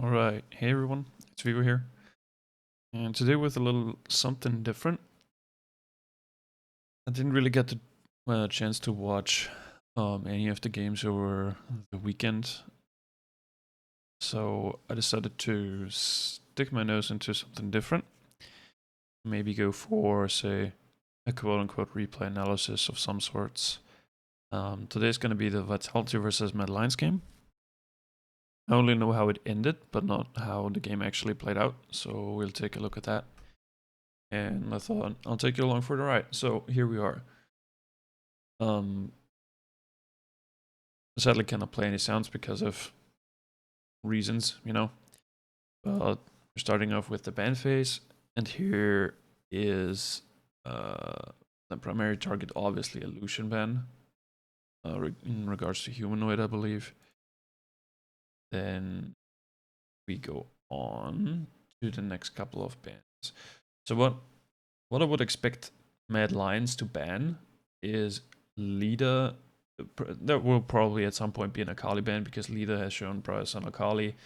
Alright, hey everyone, it's Vivo here. And today with a little something different. I didn't really get the chance to watch any of the games over the weekend. So I decided to stick my nose into something different. Maybe go for, say, a quote-unquote replay analysis of some sorts. Today's going to be the VITvsMAD Lions game. I only know how it ended, but not how the game actually played out. So we'll take a look at that. And I thought I'll take you along for the ride. So here we are. Sadly cannot play any sounds because of reasons, you know. But we're starting off with the band phase, and here is the primary target, obviously illusion ban, in regards to humanoid, I believe. Then we go on to the next couple of bans. So what I would expect Mad Lions to ban is Leader. There will probably at some point be an Akali ban because Leader has shown prowess on Akali.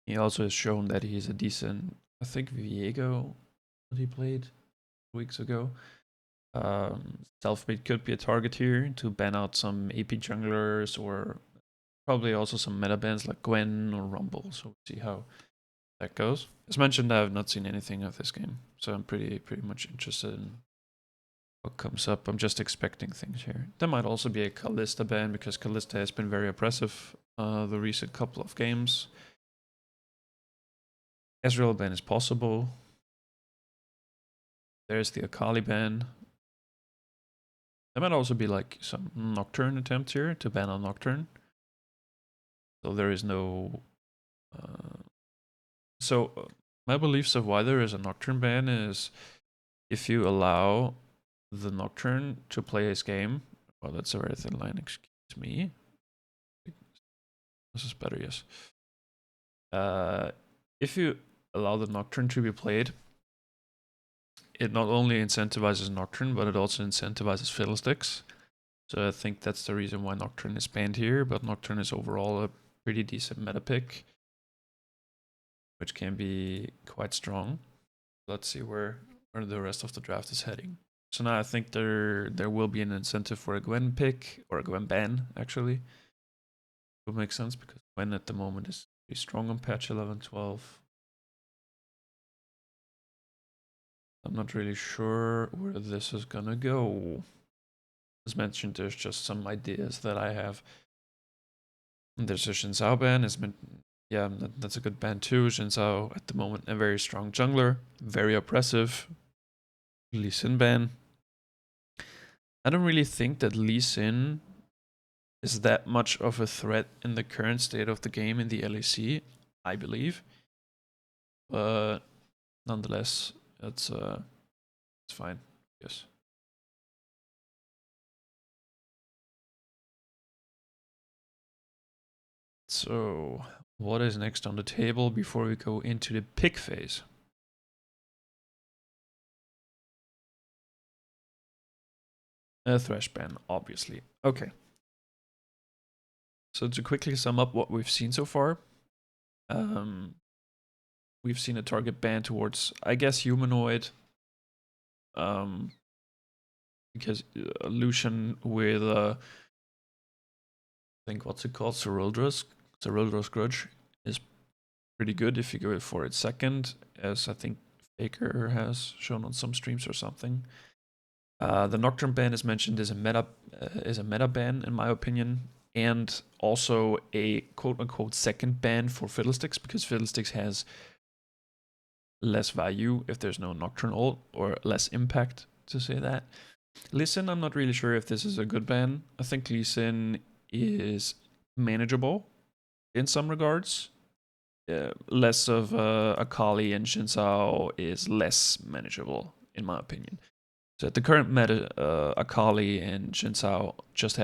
He also has shown that he's a decent, I think Viego that he played weeks ago. Selfmade could be a target here to ban out some AP junglers or probably also some meta bans like Gwen or Rumble. So we'll see how that goes. As mentioned, I have not seen anything of this game, so I'm pretty much interested in what comes up. I'm just expecting things here. There might also be a Kalista ban because Kalista has been very oppressive the recent couple of games. Ezreal ban is possible. There's the Akali ban. There might also be like some Nocturne attempts here to ban on Nocturne. So there is no... my beliefs of why there is a Nocturne ban is if you allow the Nocturne to play his game... Oh, that's a very thin line, excuse me. This is better, yes. If you allow the Nocturne to be played, it not only incentivizes Nocturne, but it also incentivizes Fiddlesticks. So I think that's the reason why Nocturne is banned here, but Nocturne is overall a pretty decent meta pick, which can be quite strong. Let's see where the rest of the draft is heading. So now I think there will be an incentive for a Gwen pick, or a Gwen ban, actually. It would make sense, because Gwen at the moment is pretty strong on patch 11.12. I'm not really sure where this is gonna go. As mentioned, there's just some ideas that I have. And there's a Xin Zhao ban. Yeah, that's a good ban too. Xin Zhao at the moment a very strong jungler, very oppressive. Lee Sin ban. I don't really think that Lee Sin is that much of a threat in the current state of the game in the LEC, I believe. But nonetheless, it's fine, yes. So, what is next on the table before we go into the pick phase? A Thresh ban, obviously. Okay. So to quickly sum up what we've seen so far, we've seen a target ban towards, I guess, humanoid. Because Lucian with, I think, what's it called? Ceruldra's Grudge is pretty good if you go for it second, as I think Faker has shown on some streams or something. The Nocturne ban, as mentioned, is a meta ban in my opinion, and also a quote-unquote second ban for Fiddlesticks, because Fiddlesticks has less value if there's no Nocturne ult, or less impact, to say that. Lee Sin, I'm not really sure if this is a good ban. I think Lee Sin is manageable in some regards. Less of Akali and Xin Zhao is less manageable, in my opinion. So at the current meta, Akali and Xin Zhao just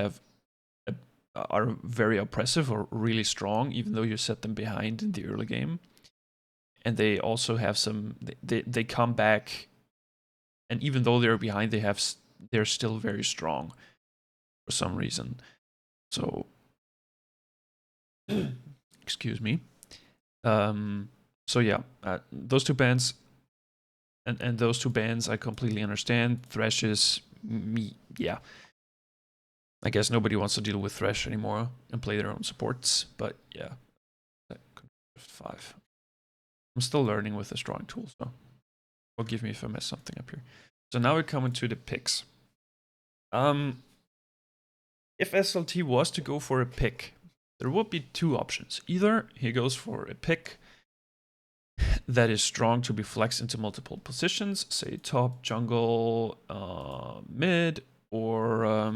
are very oppressive or really strong, even though you set them behind in the early game. And they also have some... They come back, and even though they're behind, they're still very strong for some reason. So, excuse me. So yeah, those two bans and those two bans I completely understand. Thresh is me, yeah. I guess nobody wants to deal with Thresh anymore and play their own supports, but yeah, 5. I'm still learning with this drawing tool, so forgive me if I mess something up here. So now we're coming to the picks. If SLT was to go for a pick, there would be two options. Either he goes for a pick that is strong to be flexed into multiple positions, say top, jungle, mid, or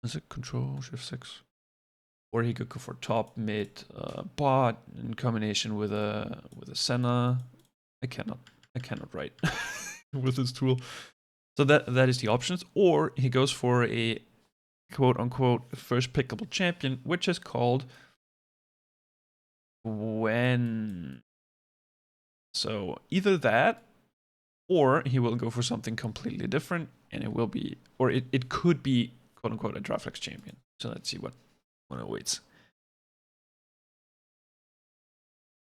is it control shift 6? Or he could go for top, mid, bot in combination with a Senna. I cannot write with this tool. So that is the options. Or he goes for a quote unquote first pickable champion, which is called When. So either that, or he will go for something completely different, and it will be, or it could be quote unquote a Draflex champion. So let's see what awaits.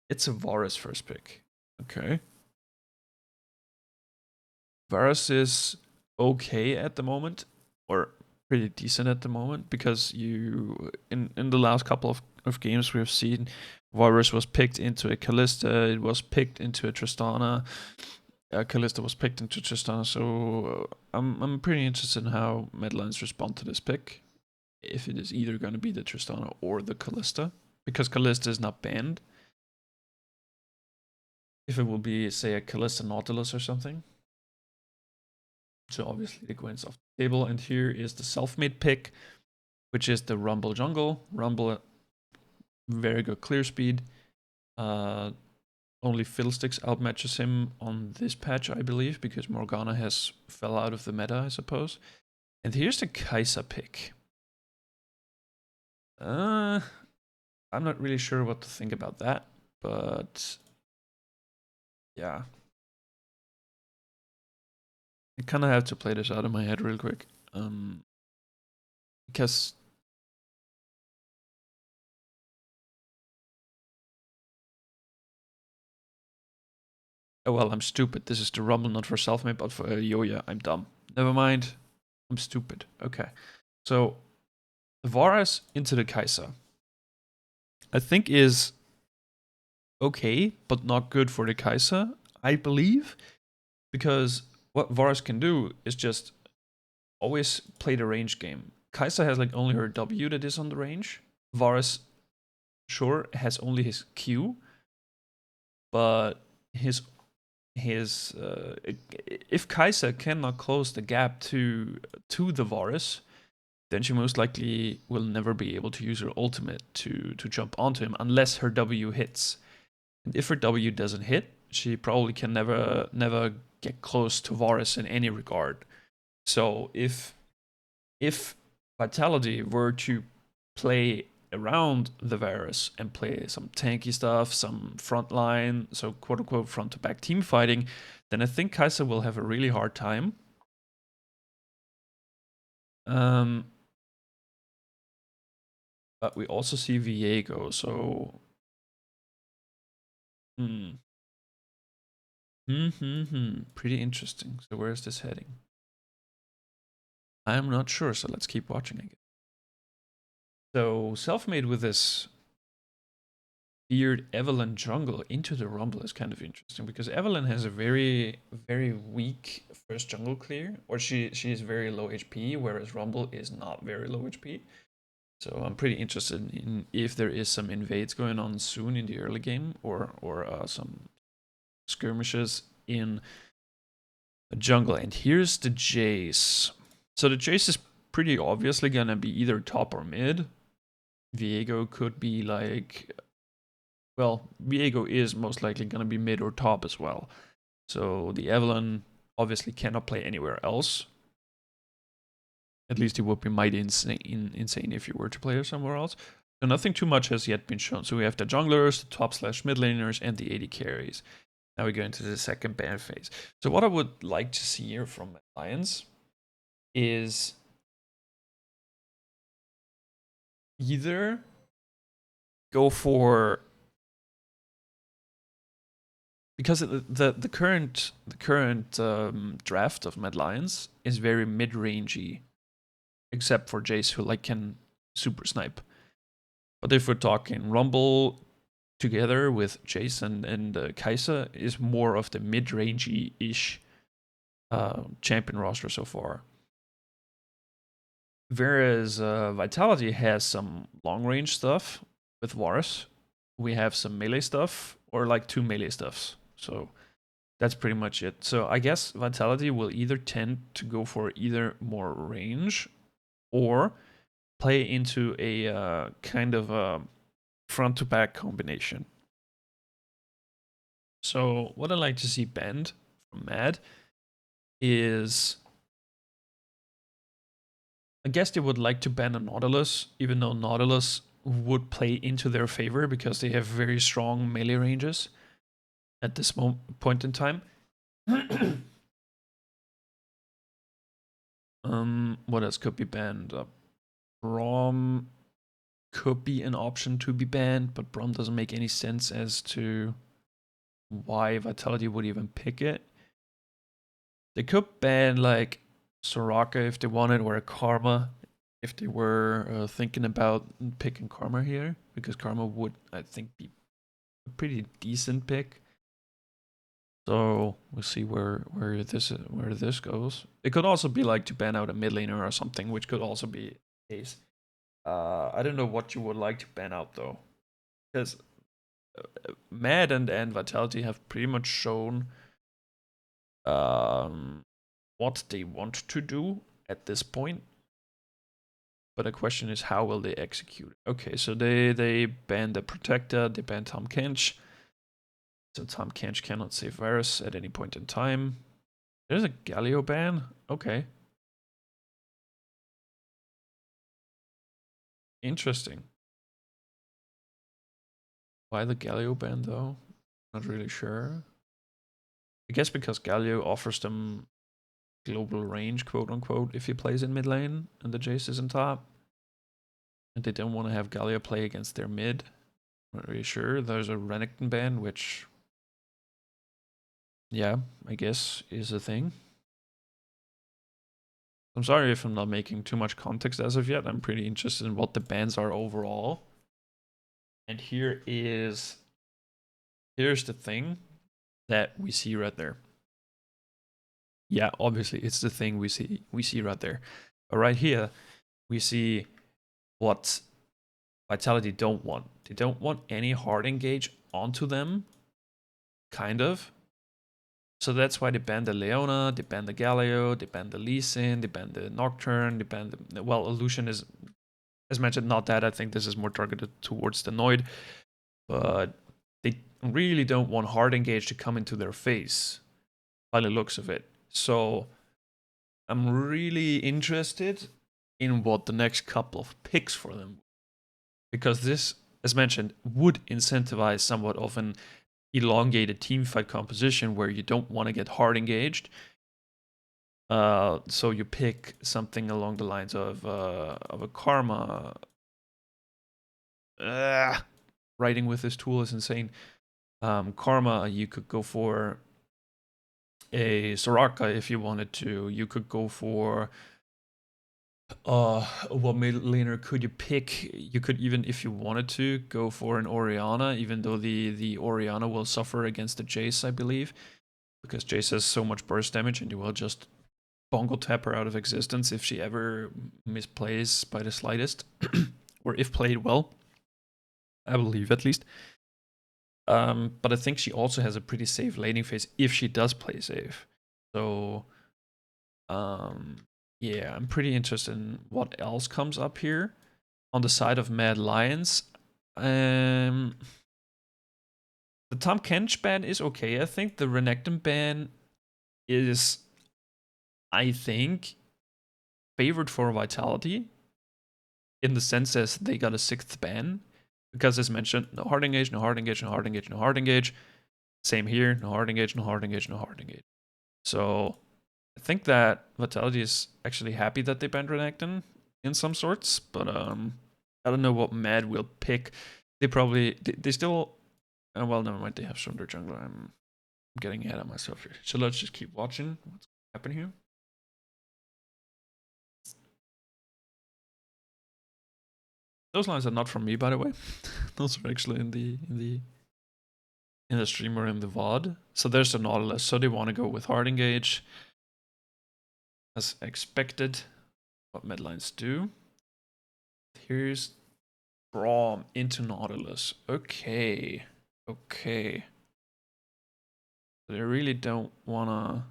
It's a Varus first pick. Okay. Varus is okay at the moment, or pretty decent at the moment, because you in the last couple of games we have seen Varus was picked into a Kalista, it was picked into a Tristana, Kalista was picked into Tristana, so I'm pretty interested in how Medlines respond to this pick, if it is either going to be the Tristana or the Kalista, because Kalista is not banned. If it will be, say, a Kalista Nautilus or something. So obviously the Gwyn's off the table, and here is the self-made pick, which is the Rumble Jungle. Rumble, very good clear speed. Only Fiddlesticks outmatches him on this patch, I believe, because Morgana has fell out of the meta, I suppose. And here's the Kai'Sa pick. I'm not really sure what to think about that, but yeah. I kind of have to play this out of my head real quick. Because oh well, I'm stupid. This is the Rumble, not for self-made, but for Yoya. I'm dumb. Never mind. I'm stupid. Okay. So, Varus into the Kai'Sa, I think is okay, but not good for the Kai'Sa, I believe. Because what Varus can do is just always play the range game. Kai'Sa has like only her W that is on the range. Varus, sure, has only his Q, but his if Kai'Sa cannot close the gap to the Varus, then she most likely will never be able to use her ultimate to jump onto him unless her W hits. And if her W doesn't hit, she probably can never get close to Varus in any regard. So if Vitality were to play around the Varus and play some tanky stuff, some frontline, so quote unquote front to back team fighting, then I think Kai'Sa will have a really hard time. But we also see Viego, so pretty interesting. So where is this heading? I'm not sure, so let's keep watching again. So self-made with this feared Evelynn jungle into the Rumble is kind of interesting, because Evelynn has a very, very weak first jungle clear, or she is very low HP, whereas Rumble is not very low HP. So I'm pretty interested in if there is some invades going on soon in the early game, or some skirmishes in the jungle. And here's the Jace. So the Jace is pretty obviously gonna be either top or mid. Viego could be like, well, Viego is most likely gonna be mid or top as well. So the Evelynn obviously cannot play anywhere else. At least it would be mighty insane if you were to play her somewhere else. So nothing too much has yet been shown. So we have the junglers, the top/mid laners, and the AD carries. Now we go into the second ban phase. So what I would like to see here from Alliance is either go for because the current draft of Mad Lions is very mid-rangey, except for Jace, who like can super snipe. But if we're talking Rumble together with Jace and Kai'Sa is more of the mid-rangey-ish champion roster so far. Whereas Vitality has some long-range stuff with Varus. We have some melee stuff, or like 2 melee stuffs. So that's pretty much it. So I guess Vitality will either tend to go for either more range or play into a kind of a front to back combination. So what I like to see banned from MAD is, I guess they would like to ban a Nautilus, even though Nautilus would play into their favor because they have very strong melee ranges at this point in time. What else could be banned? Braum could be an option to be banned, but Braum doesn't make any sense as to why Vitality would even pick it. They could ban like Soraka if they wanted, or a Karma if they were thinking about picking Karma here, because Karma would, I think, be a pretty decent pick. So we'll see where this goes. It could also be like to ban out a mid laner or something, which could also be the case. I don't know what you would like to ban out though, because Mad and Vitality have pretty much shown what they want to do at this point. But the question is, how will they execute? Okay, so they banned the Protector, they banned Tahm Kench. So Tahm Kench cannot save Varus at any point in time. There's a Galio ban? Okay. Interesting. Why the Galio ban though? Not really sure. I guess because Galio offers them global range, quote unquote, if he plays in mid lane and the Jace is in top. And they don't want to have Galio play against their mid. Not really sure. There's a Renekton ban, which, yeah, I guess is a thing. I'm sorry if I'm not making too much context as of yet. I'm pretty interested in what the bans are overall. And here's the thing that we see right there. Yeah, obviously it's the thing we see right there. But right here, we see what Vitality don't want. They don't want any hard engage onto them, kind of. So that's why they banned the Leona, they banned the Galio, they banned the Lee Sin, they banned the Nocturne, they banned the, well, Illusion is, as mentioned, not that. I think this is more targeted towards the Noid. But they really don't want hard engage to come into their face by the looks of it. So I'm really interested in what the next couple of picks for them, because this, as mentioned, would incentivize somewhat of an elongated teamfight composition where you don't want to get hard engaged. So you pick something along the lines of a Karma. Writing with this tool is insane. Karma, you could go for a Soraka if you wanted to. You could go for what mid laner could you pick? You could even, if you wanted to, go for an Orianna, even though the Orianna will suffer against the Jace, I believe, because Jace has so much burst damage and you will just bongo tap her out of existence if she ever misplays by the slightest, or if played well, I believe at least. But I think she also has a pretty safe laning phase if she does play safe. So, yeah, I'm pretty interested in what else comes up here on the side of Mad Lions. The Tahm Kench ban is okay. I think the Renekton ban is, I think, favored for Vitality in the sense as they got a 6th ban. Because as mentioned, no hard engage, no hard engage, no hard engage, no hard engage. Same here, no hard engage, no hard engage, no hard engage. So I think that Vitality is actually happy that they banned Renekton in some sorts, but I don't know what Mad will pick. They probably, they still, well, never mind, they have Sunder Jungler. getting ahead of myself here. So let's just keep watching what's happening here. Those lines are not from me, by the way. Those are actually in the stream or in the VOD. So there's the Nautilus. So they want to go with hard engage, as expected. What medlines do. Here's Braum into Nautilus. Okay. Okay. They really don't wanna.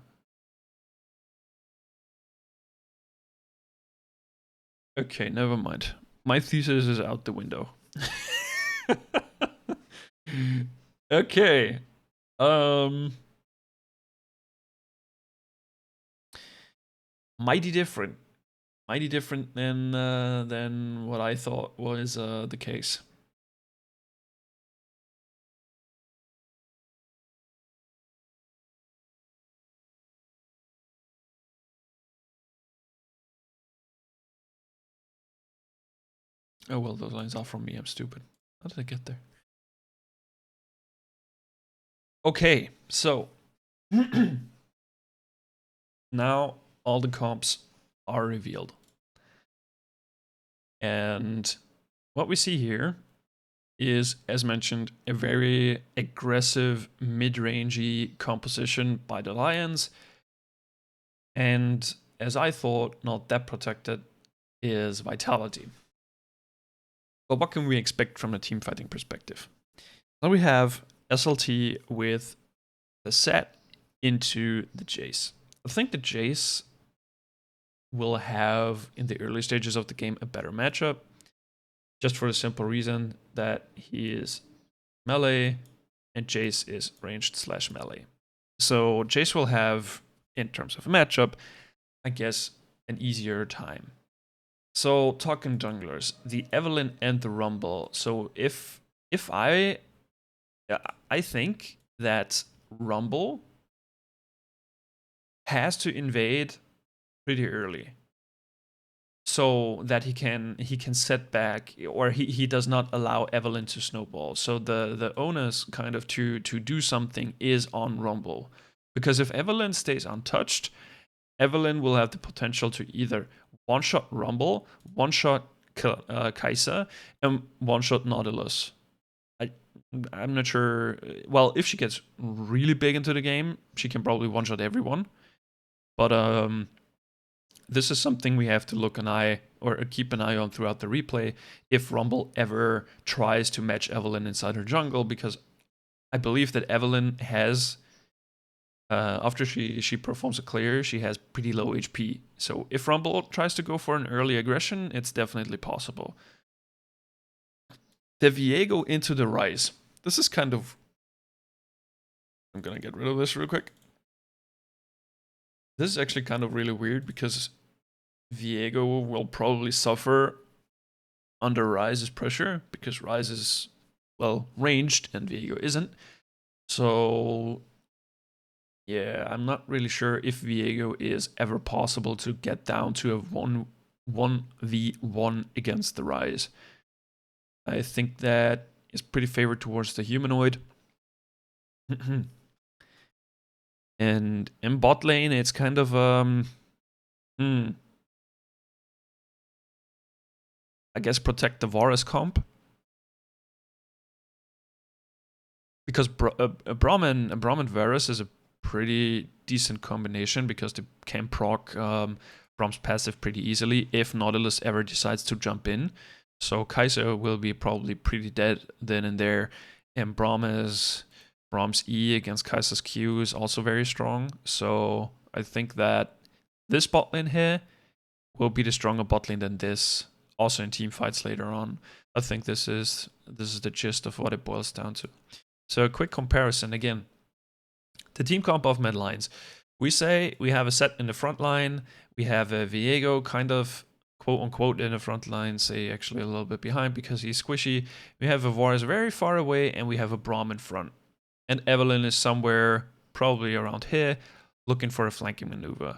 Okay, never mind. My thesis is out the window. Okay. Mighty different. Mighty different than what I thought was the case. Oh well, those lines are from me. I'm stupid. How did I get there? Okay, so now all the comps are revealed. And what we see here is, as mentioned, a very aggressive mid-rangey composition by the Lions. And as I thought, not that protected is Vitality. But what can we expect from a team fighting perspective? Now we have SLT with the set into the Jace. I think the Jace will have, in the early stages of the game, a better matchup. Just for the simple reason that he is melee and Jace is ranged / melee. So Jace will have, in terms of matchup, I guess, an easier time. So talking junglers, the Evelynn and the Rumble. So if I think that Rumble has to invade pretty early, so that he can set back, or he does not allow Evelynn to snowball. So the onus kind of to do something is on Rumble, because if Evelynn stays untouched, Evelynn will have the potential to either one-shot Rumble, one-shot Kai'Sa, and one-shot Nautilus. I'm not sure. Well, if she gets really big into the game, she can probably one-shot everyone. But this is something we have to look an eye or keep an eye on throughout the replay if Rumble ever tries to match Evelynn inside her jungle, because I believe that Evelynn has, after she performs a clear, she has pretty low HP. So if Rumble tries to go for an early aggression, it's definitely possible. The Viego into the Ryze. This is kind of... I'm gonna get rid of this real quick. This is actually kind of really weird, because Viego will probably suffer under Ryze's pressure, because Ryze is, well, ranged and Viego isn't. So yeah, I'm not really sure if Viego is ever possible to get down to a 1v1 against the Ryze. I think that is pretty favored towards the humanoid. And in bot lane, it's kind of I guess protect the Varus comp, because Braum and Varus is a pretty decent combination, because they can proc Braum's passive pretty easily if Nautilus ever decides to jump in. So Kai'Sa will be probably pretty dead then and there, and Braum's E against Kai'Sa's Q is also very strong. So I think that this bot lane here will be the stronger bot lane than this, also in team fights later on. I think this is the gist of what it boils down to. So a quick comparison again. The team comp of Mad Lions. We say we have a set in the front line, we have a Viego kind of quote-unquote in the front line, say actually a little bit behind because he's squishy. We have a Varus very far away, and we have a Braum in front. And Evelynn is somewhere probably around here, looking for a flanking maneuver.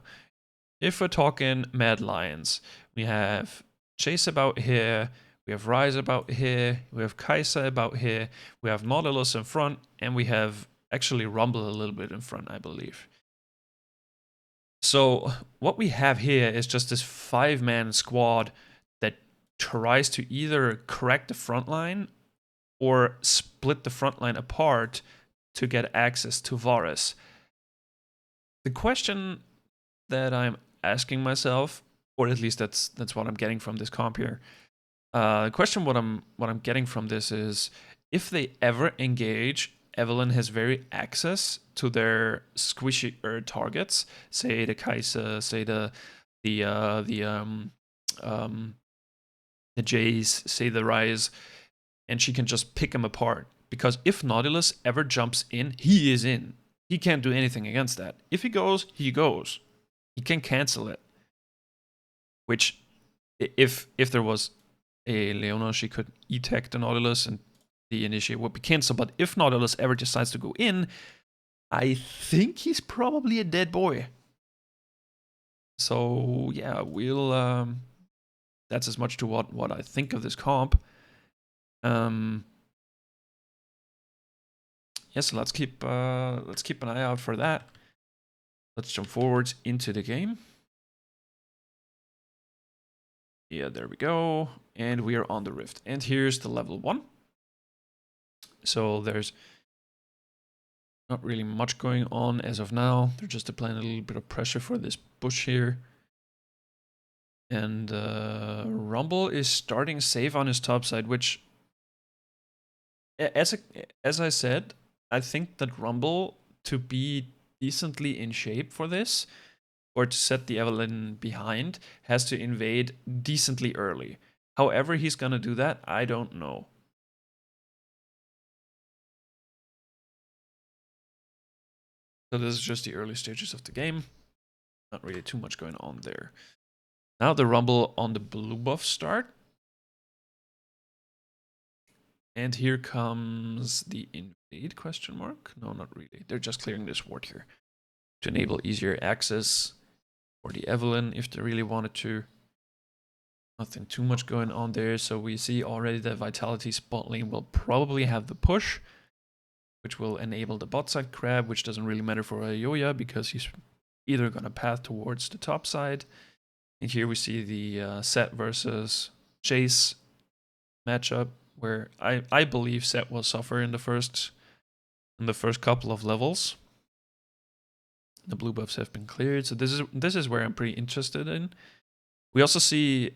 If we're talking Mad Lions, we have Jace about here, we have Ryze about here, we have Kai'Sa about here, we have Nautilus in front, and we have actually Rumble a little bit in front, I believe. So what we have here is just this 5-man squad that tries to either crack the front line or split the front line apart to get access to Varus. The question that I'm asking myself, or at least that's what I'm getting from this comp here. The question what I'm getting from this is, if they ever engage, Evelyn has very access to their squishy targets, say the Kai'Sa, say the Jace, say the Ryze, and she can just pick them apart. Because if Nautilus ever jumps in, he is in. He can't do anything against that. If he goes, he goes. He can cancel it. Which, if there was a Leona, she could E-tech the Nautilus and the initiate would be cancelled. But if Nautilus ever decides to go in, I think he's probably a dead boy. So yeah, we'll that's as much to what I think of this comp. Yes, let's keep an eye out for that. Let's jump forwards into the game. Yeah, there we go. And we are on the Rift. And here's the level 1. So there's not really much going on as of now. They're just applying a little bit of pressure for this bush here. And Rumble is starting safe on his top side, which, as I said, I think that Rumble, to be decently in shape for this, or to set the Evelyn behind, has to invade decently early. However he's gonna do that, I don't know. So this is just the early stages of the game. Not really too much going on there. Now the Rumble on the blue buff start. And here comes the invade question mark. No, not really. They're just clearing this ward here to enable easier access for the Evelyn if they really wanted to. Nothing too much going on there. So we see already that Vitality spot lane will probably have the push, which will enable the bot side crab, which doesn't really matter for Ayoya because he's either going to path towards the top side. And here we see the Set versus Jace matchup, where I believe Set will suffer in the first couple of levels. The blue buffs have been cleared, so this is where I'm pretty interested in. We also see,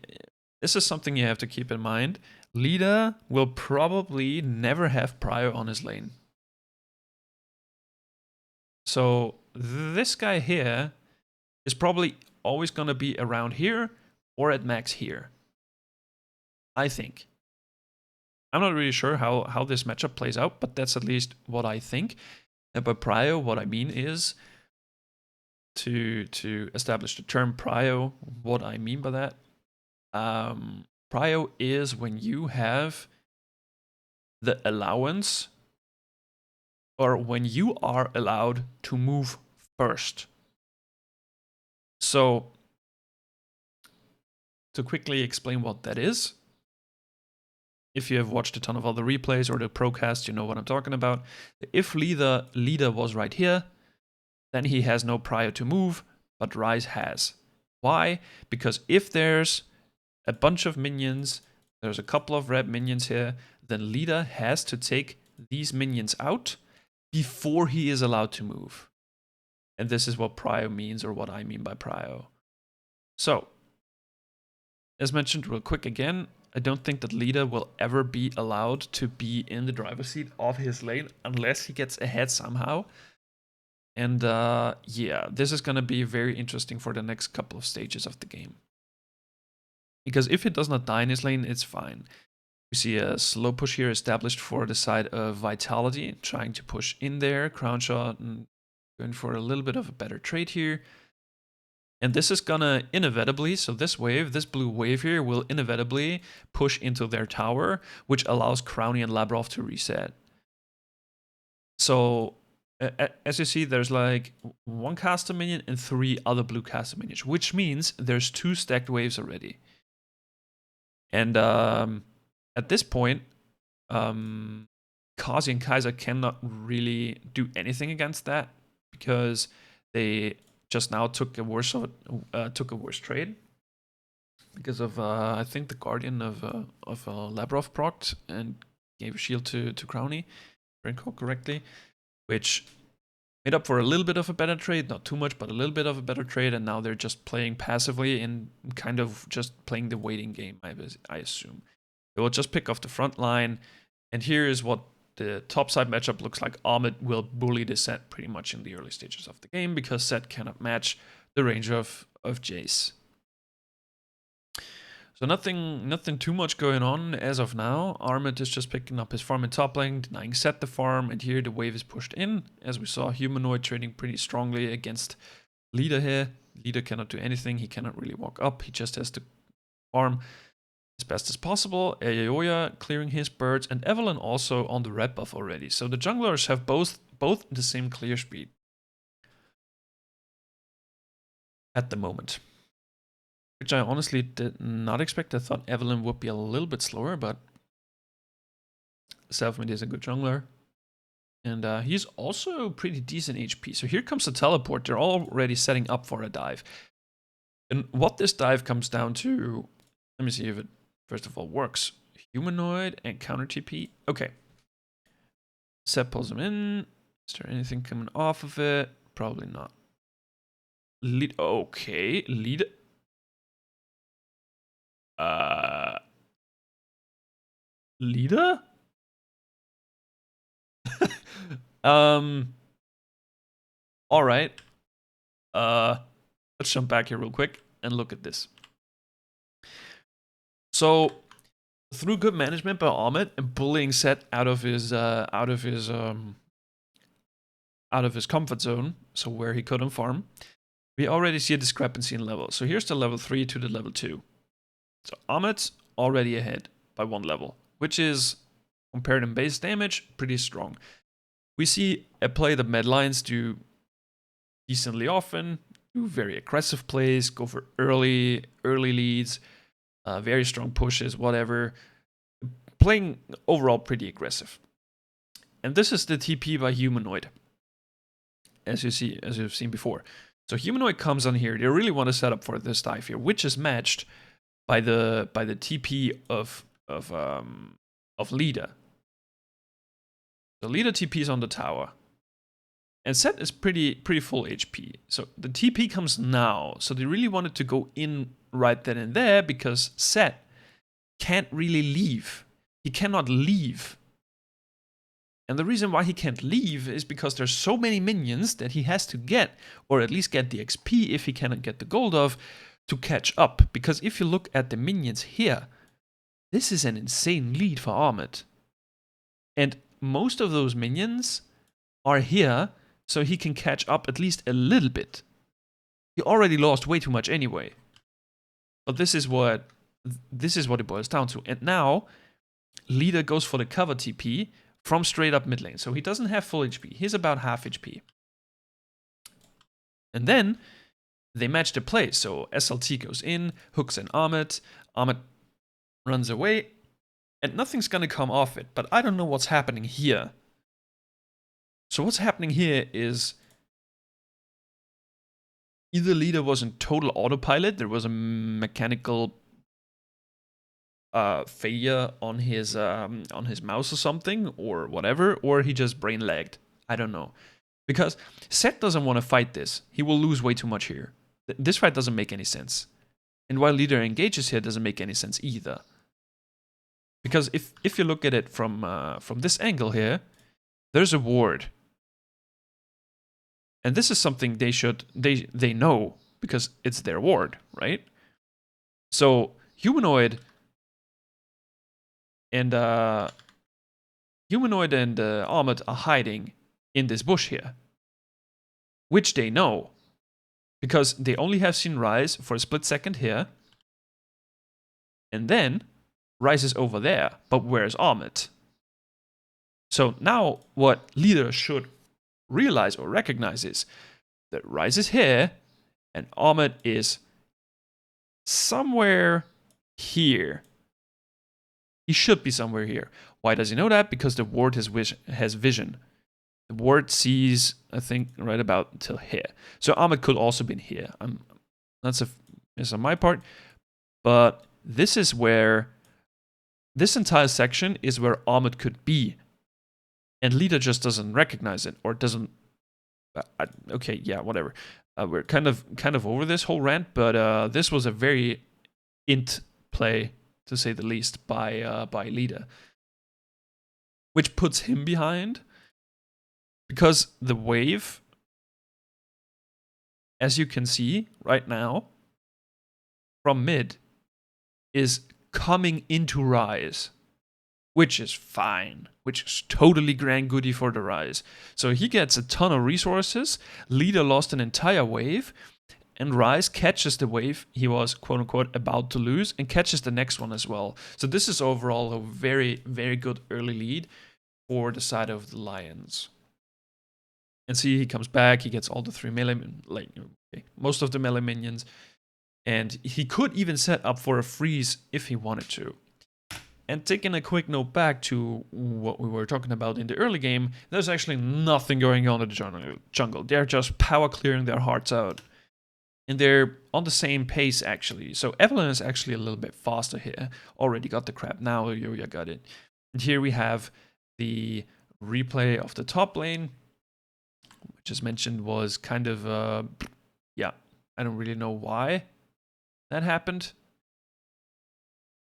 this is something you have to keep in mind. Lida will probably never have Prio on his lane. So this guy here is probably always going to be around here or at max here, I think. I'm not really sure how this matchup plays out, but that's at least what I think. And by Prio, what I mean is, to establish the term Prio, what I mean by that, Prio is when you have the allowance, or when you are allowed to move first. So, to quickly explain what that is, if you have watched a ton of other replays or the procast, you know what I'm talking about. If Lida was right here, then he has no Prio to move, but Ryze has. Why? Because if there's a bunch of minions, there's a couple of red minions here, then Lida has to take these minions out before he is allowed to move. And this is what Prio means, or what I mean by Prio. So, as mentioned real quick again, I don't think that Lida will ever be allowed to be in the driver's seat of his lane unless he gets ahead somehow. And yeah, this is going to be very interesting for the next couple of stages of the game. Because if he does not die in his lane, it's fine. We see a slow push here established for the side of Vitality, trying to push in there, crown shot, and going for a little bit of a better trade here. And this is gonna inevitably, so this blue wave here will inevitably push into their tower, which allows Crowny and Labrov to reset. So, as you see, there's like 1 caster minion and 3 other blue caster minions, which means there's 2 stacked waves already. And at this point, Kazi and Kaiser cannot really do anything against that because they just now took a worse trade because of I think the Guardian of Labrov procced and gave a shield to Crowny, Brinko correctly, which made up for a little bit of a better trade, not too much, but a little bit of a better trade, and now they're just playing passively and kind of just playing the waiting game, I assume. They will just pick off the front line, and here is what the topside matchup looks like. Ahmed will bully the Set pretty much in the early stages of the game because Set cannot match the range of Jace. So nothing too much going on as of now. Ahmed is just picking up his farm in top lane, denying Set the farm, and here the wave is pushed in. As we saw, Humanoid trading pretty strongly against Leader here. Leader cannot do anything, he cannot really walk up, he just has to farm as best as possible. Aoya clearing his birds, and Evelyn also on the red buff already. So the junglers have both the same clear speed at the moment, which I honestly did not expect. I thought Evelyn would be a little bit slower, but VITvsMAD is a good jungler. And he's also pretty decent HP. So here comes the teleport. They're already setting up for a dive. And what this dive comes down to, let me see if it first of all works. Humanoid and counter TP. Okay. Set pulls him in. Is there anything coming off of it? Probably not. Okay. Lead. Leader? All right. Let's jump back here real quick and look at this. So, through good management by Ahmed and bullying Set out of his comfort zone, so where he couldn't farm, we already see a discrepancy in level. So here's the level 3 to the level 2. So Ahmed's already ahead by 1 level, which is, compared in base damage, pretty strong. We see a play that Mad Lions do decently often, do very aggressive plays, go for early leads, very strong pushes, whatever. Playing overall pretty aggressive. And this is the TP by Humanoid, as you've seen before. So Humanoid comes on here. They really want to set up for this dive here, which is matched by the TP of Leader. The Leader TP is on the tower, and Set is pretty full HP. So the TP comes now. So they really wanted to go in right then and there because Set can't really leave. He cannot leave. And the reason why he can't leave is because there's so many minions that he has to get, or at least get the XP if he cannot get the gold of, to catch up. Because if you look at the minions here, this is an insane lead for Ahmed. And most of those minions are here so he can catch up at least a little bit. He already lost way too much anyway. But this is what it boils down to. And now, Leader goes for the cover TP from straight up mid lane. So he doesn't have full HP. He's about half HP. And then they match the play. So SLT goes in, hooks in Ahmed. Ahmed runs away. And nothing's going to come off it. But I don't know what's happening here. So what's happening here is either Leader was in total autopilot. There was a mechanical failure on his mouse or something, or whatever, or he just brain lagged. I don't know. Because Set doesn't want to fight this. He will lose way too much here. This fight doesn't make any sense. And while Leader engages here, doesn't make any sense either. Because if you look at it from this angle here, there's a ward. And this is something they know because it's their ward, right? So Humanoid and Ahmed are hiding in this bush here, which they know because they only have seen Rise for a split second here, and then Rise is over there. But where's Ahmed? So now what Leader should realize or recognize is that Rise is here and Ahmed is somewhere here. He should be somewhere here. Why does he know that? Because the ward has vision. The ward sees, I think, right about till here. So Ahmed could also been here. That's a miss on my part. But this is where, this entire section is where Ahmed could be. And Leader just doesn't recognize it, or doesn't. Okay, yeah, whatever. We're kind of over this whole rant, but this was a very int play, to say the least, by Leader, which puts him behind, because the wave, as you can see right now, from mid, is coming into Rise, which is fine, which is totally grand goody for the Rise. So he gets a ton of resources. Leader lost an entire wave, and Rise catches the wave he was, quote unquote, about to lose, and catches the next one as well. So this is overall a very, very good early lead for the side of the Lions. And see, he comes back, he gets all the 3 melee, like, okay, most of the melee minions, and he could even set up for a freeze if he wanted to. And taking a quick note back to what we were talking about in the early game, there's actually nothing going on in the jungle. They're just power clearing their hearts out. And they're on the same pace, actually. So Evelyn is actually a little bit faster here. Already got the crap, now Yoya got it. And here we have the replay of the top lane, which as mentioned was kind of, yeah, I don't really know why that happened.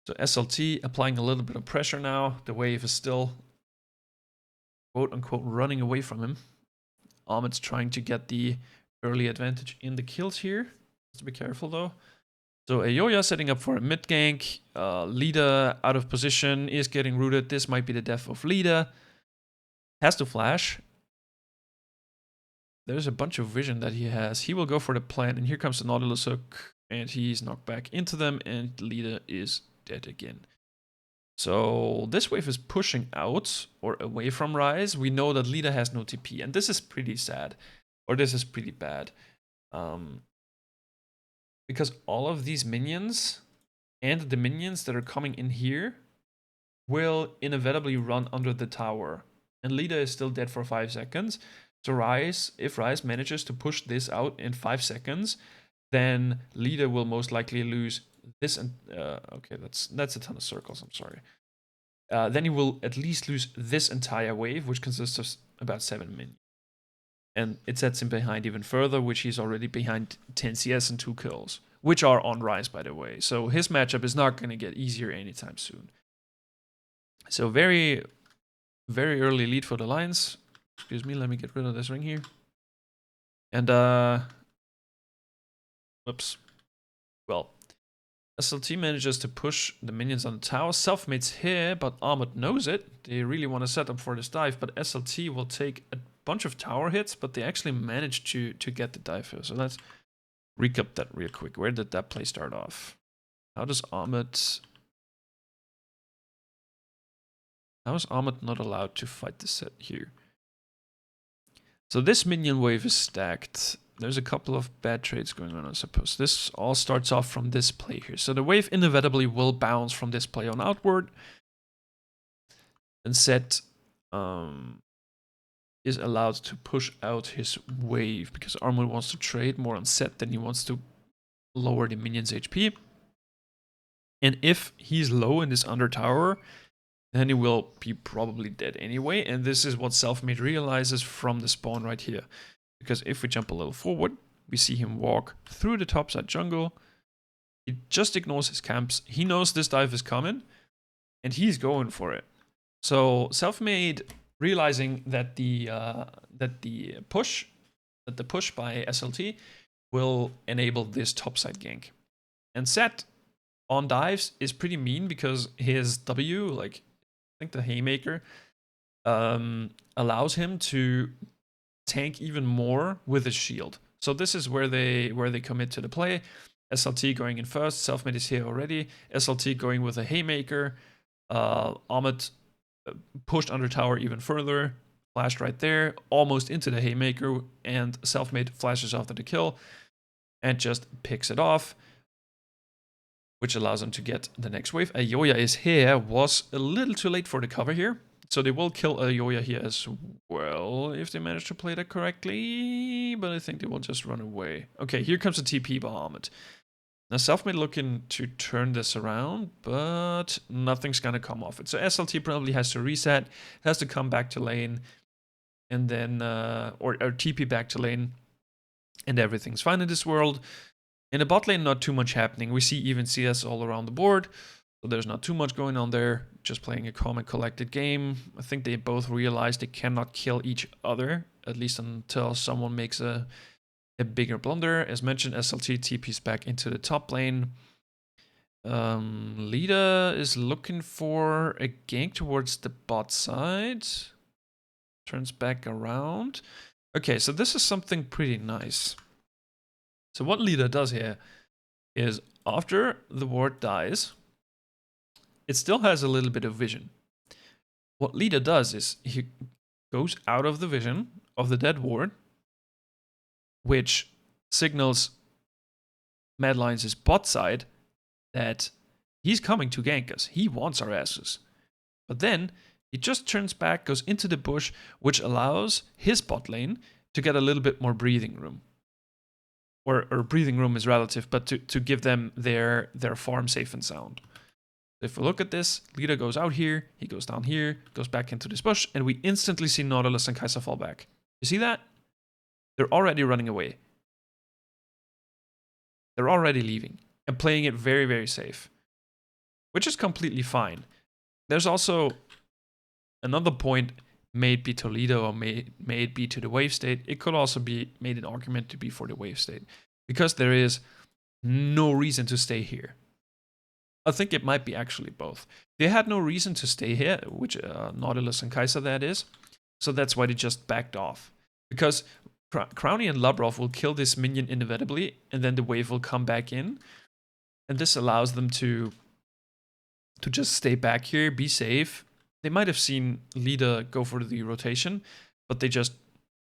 So SLT applying a little bit of pressure now. The wave is still, quote unquote, running away from him. Ahmed's trying to get the early advantage in the kills here. Has to be careful though. So Ayoya setting up for a mid gank. Lida out of position, is getting rooted. This might be the death of Lida. Has to flash. There's a bunch of vision that he has. He will go for the plant, and here comes the Nautilus hook, and he's knocked back into them, and Lida is dead again. So this wave is pushing out or away from Rise. We know that Lida has no TP, and this is pretty sad, or this is pretty bad, because all of these minions and the minions that are coming in here will inevitably run under the tower, and Lida is still dead for 5 seconds. So Rise, if Rise manages to push this out in 5 seconds, then Lida will most likely lose this, and okay, that's a ton of circles, I'm sorry. Then he will at least lose this entire wave, which consists of about 7 minions. And it sets him behind even further, which he's already behind 10 CS and 2 kills, which are on Rise, by the way. So his matchup is not going to get easier anytime soon. So very, very early lead for the Lions. Excuse me, let me get rid of this ring here. And, whoops. Well, SLT manages to push the minions on the tower. Selfmade's here, but Ahmed knows it. They really want to set up for this dive, but SLT will take a bunch of tower hits, but they actually managed to get the dive here. So let's recap that real quick. Where did that play start off? How is Ahmed not allowed to fight the set here? So this minion wave is stacked. There's a couple of bad trades going on, I suppose. This all starts off from this play here. So the wave inevitably will bounce from this play on outward. And Set is allowed to push out his wave, because Armor wants to trade more on Set than he wants to lower the minion's HP. And if he's low in this under tower, then he will be probably dead anyway. And this is what Selfmade realizes from the spawn right here. Because if we jump a little forward, we see him walk through the topside jungle. He just ignores his camps. He knows this dive is coming, and he's going for it. So Selfmade, realizing that the push by SLT will enable this topside gank. And Set on dives is pretty mean, because his W, like I think the Haymaker, allows him to tank even more with his shield. So this is where they commit to the play. SLT going in first. Selfmade is here already. SLT going with a Haymaker. Ahmed pushed under tower even further. Flashed right there, almost into the Haymaker, and Selfmade flashes after the kill and just picks it off. which allows them to get the next wave. Ayoya is here, was a little too late for the cover here. So they will kill Ayoya here as well, if they manage to play that correctly. But I think they will just run away. Okay, here comes the TP Bahamut. Now Selfmade looking to turn this around, but nothing's gonna come off it. So SLT probably has to reset, has to come back to lane, and then, or TP back to lane, and everything's fine in this world. In the bot lane, not too much happening. We see even CS all around the board, so there's not too much going on there. Just playing a calm and collected game. I think they both realize they cannot kill each other, at least until someone makes a bigger blunder. As mentioned, SLT TP's back into the top lane. Lida is looking for a gank towards the bot side. Turns back around. Okay, so this is something pretty nice. So what Lida does here is after the ward dies, it still has a little bit of vision. What Lida does is he goes out of the vision of the dead ward, which signals Mad Lions' bot side that he's coming to gank us. He wants our asses. But then he just turns back, goes into the bush, which allows his bot lane to get a little bit more breathing room. Or breathing room is relative, but to give them their farm safe and sound. If we look at this, Lida goes out here, he goes down here, goes back into this bush, and we instantly see Nautilus and Kai'Sa fall back. You see that? They're already running away. They're already leaving and playing it very, very safe, which is completely fine. There's also another point, may it be to Lida or may it be to the wave state. It could also be made an argument to be for the wave state, because there is no reason to stay here. I think it might be actually both. They had no reason to stay here, which Nautilus and Kai'Sa that is, so that's why they just backed off. Because Crowny and Labrov will kill this minion inevitably, and then the wave will come back in, and this allows them to just stay back here, be safe. They might have seen Lida go for the rotation, but they just,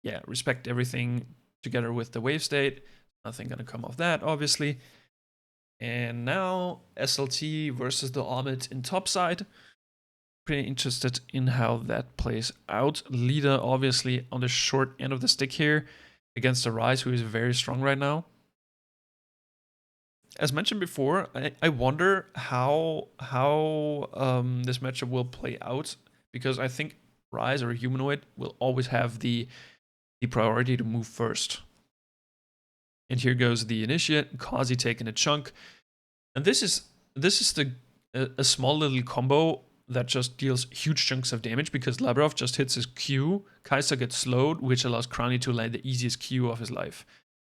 yeah, respect everything together with the wave state. Nothing gonna come off that, obviously. And now SLT versus the Omid in topside. Pretty interested in how that plays out. Lida obviously on the short end of the stick here against the Ryze, who is very strong right now. As mentioned before, I wonder how this matchup will play out, because I think Ryze or Humanoid will always have the priority to move first. And here goes the Initiate, Kazi taking a chunk. And this is a small little combo that just deals huge chunks of damage, because Labrov just hits his Q, Kai'Sa gets slowed, which allows Crowny to land the easiest Q of his life,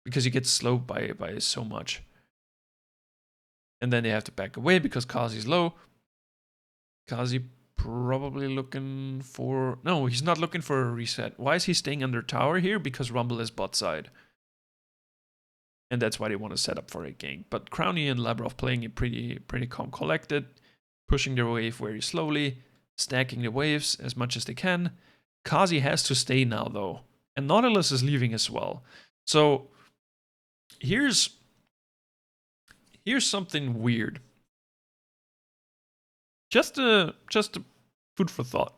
because he gets slowed by so much. And then they have to back away because Kazi's low. Kazi probably looking for... No, he's not looking for a reset. Why is he staying under tower here? Because Rumble is bot side. And that's why they want to set up for a gank. But Crowny and Labrov playing it pretty calm collected, pushing their wave very slowly, stacking the waves as much as they can. Kazi has to stay now though. And Nautilus is leaving as well. So here's something weird. Just a food for thought.